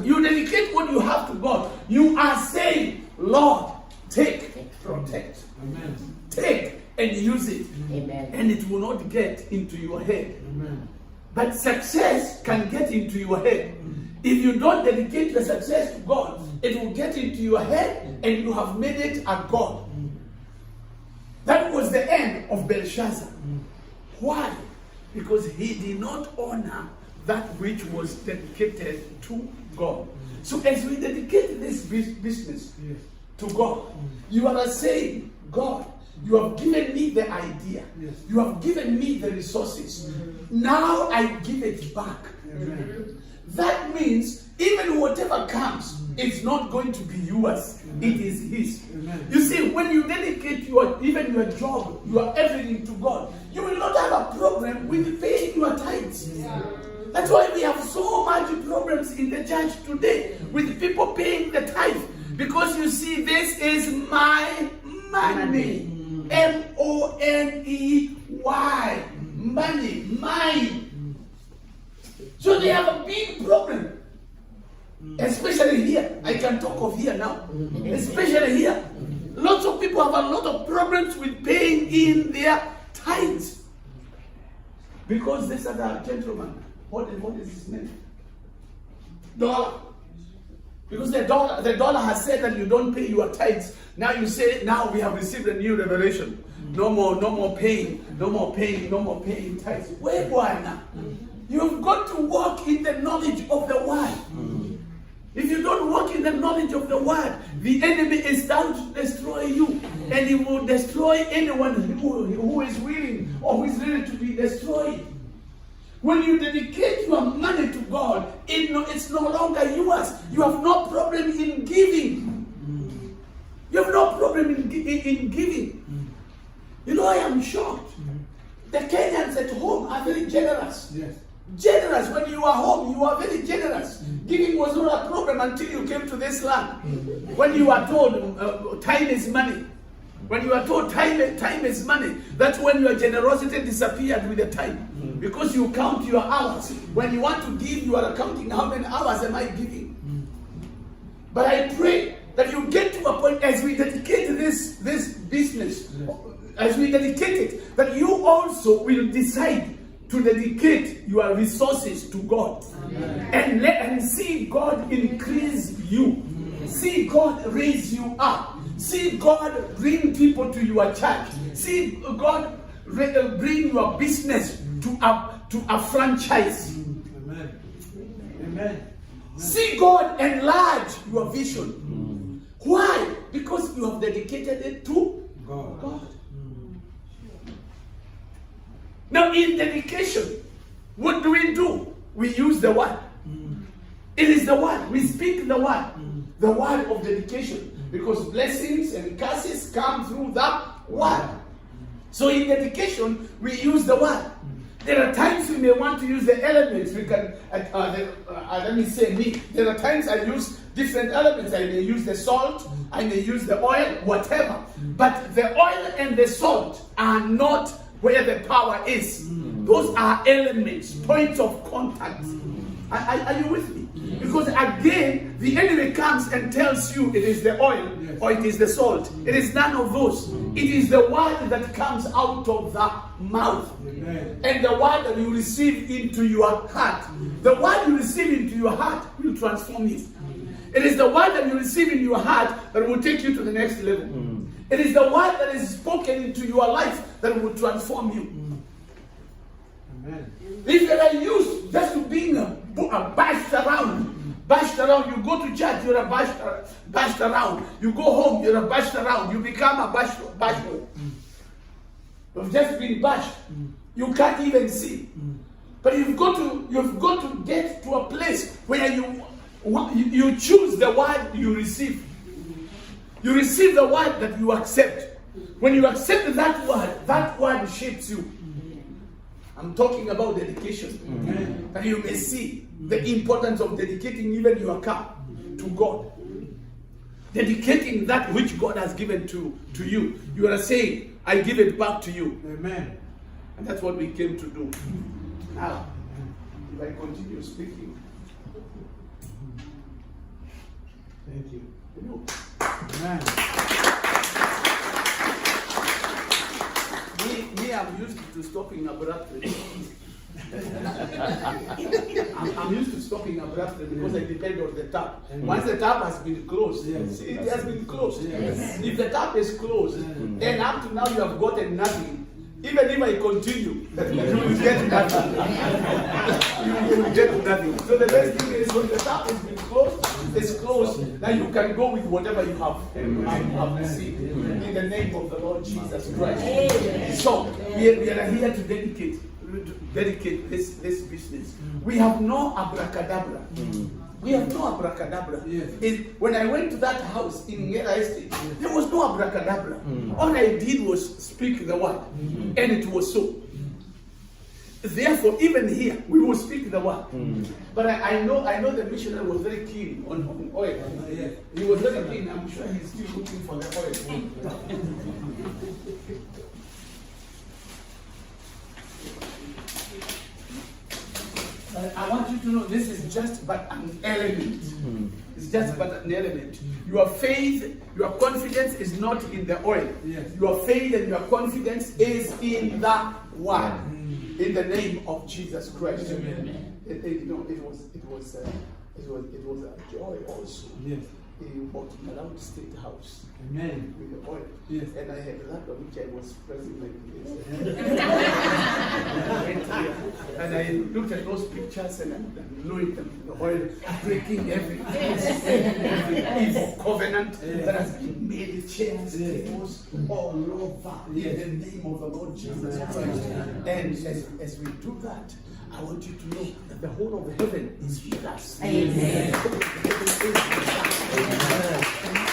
you dedicate what you have to God, you are saying, Lord, take, protect. Amen. Take and use it. Amen. And it will not get into your head. Amen. But success can get into your head. If you don't dedicate your success to God, it will get into your head and you have made it a God. That was the end of Belshazzar. Why? Because he did not honor that which was dedicated to God. So as we dedicate this business to God, you are saying, God, you have given me the idea. Yes. You have given me the resources. Now I give it back. Amen. That means even whatever comes, it's not going to be yours. It is His. Amen. You see, when you dedicate even your job, your everything to God, you will not have a problem with paying your tithes. That's why we have so much problems in the church today with people paying the tithe. Because you see, this is my money. M-O-N-E-Y. Money. Mine. So they have a big problem. Especially here. I can talk of here now. Especially here. Lots of people have a lot of problems with paying in their tithes. Because this other gentleman, what is his name? Dollar. Because the dollar has said that you don't pay your tithes. Now you say, now we have received a new revelation. No more paying tithes. Where now? You've got to walk in the knowledge of the word. If you don't walk in the knowledge of the word, the enemy is down to destroy you. And he will destroy anyone who is willing or who is ready to be destroyed. When you dedicate your money to God, it's no longer yours. You have no problem in giving. You have no problem in giving. You know, I am shocked. The Kenyans at home are very generous. Yes. Generous. When you are home, you are very generous. Giving was not a problem until you came to this land. When you are told time is money. When you are told time is money, that's when your generosity disappeared with the time. Because you count your hours. When you want to give, you are counting how many hours am I giving. But I pray that you get to a point as we dedicate this business, as we dedicate it, that you also will decide to dedicate your resources to God. And see God increase you. See God raise you up. See God bring people to your church. See God bring your business to a franchise. Amen. Amen. See God enlarge your vision. Why? Because you have dedicated it to God. Now in dedication, what do? We use the word. It is the word. We speak the word. The word of dedication. Because blessings and curses come through the word. So in dedication, we use the word. There are times we may want to use the elements. We can, let me say me. There are times I use different elements. I may use the salt. I may use the oil, whatever. But the oil and the salt are not where the power is. Those are elements, points of contact. Are you with me? Because again, the enemy comes and tells you it is the oil or it is the salt. It is none of those. It is the word that comes out of the mouth. Amen. And the word that you receive into your heart. The word you receive into your heart will transform you. It is the word that you receive in your heart that will take you to the next level. It is the word that is spoken into your life that will transform you. Amen. If you are used just to being bashed around, you go to church, you're a bashed around. You go home, you're a bashed around. You become a bashed. You've just been bashed. You can't even see. But you've got to get to a place where you choose the word you receive. You receive the word that you accept. When you accept that word shapes you. I'm talking about dedication. And you may see the importance of dedicating even your car to God. Dedicating that which God has given to you. You are saying, I give it back to you. Amen. And that's what we came to do. Now, if I continue speaking, Thank you. you know, Amen. me, I'm used to stopping abruptly. I'm used to stopping abruptly because I depend on the tap. Once the tap has been closed, Yes. see, it has been closed. Yes. If the tap is closed, then up to now you have gotten nothing. Even if I continue, you will get nothing. You will get nothing. So the best thing is when the tap has been closed, it's closed. Now you can go with whatever you have received. In the name of the Lord Jesus Christ. So we are here to dedicate this business. We have no abracadabra. We have no abracadabra. Yes. When I went to that house in Ngera Estate, there was no abracadabra. All I did was speak the word, and it was so. Therefore, even here, we will speak the word. But I know the missionary was very keen on oil. He was very keen. I'm sure he's still looking for the oil. I want you to know this is just but an element. It's just but an element. Your faith, your confidence is not in the oil. Yes. Your faith and your confidence is in the word. In the name of Jesus Christ. Amen. It was a joy also. Yes. In walking around State House. Amen. With the oil. Yes. And I had that on which I was pressing like this. And I looked at those pictures and I'm knowing the oil breaking every evil covenant that has been made, chairs, tables, all over in the name of the Lord Jesus Christ. And as we do that, I want you to know that the whole of heaven is with us. Amen.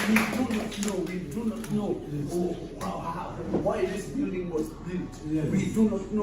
We do not know why this building was built. We do not know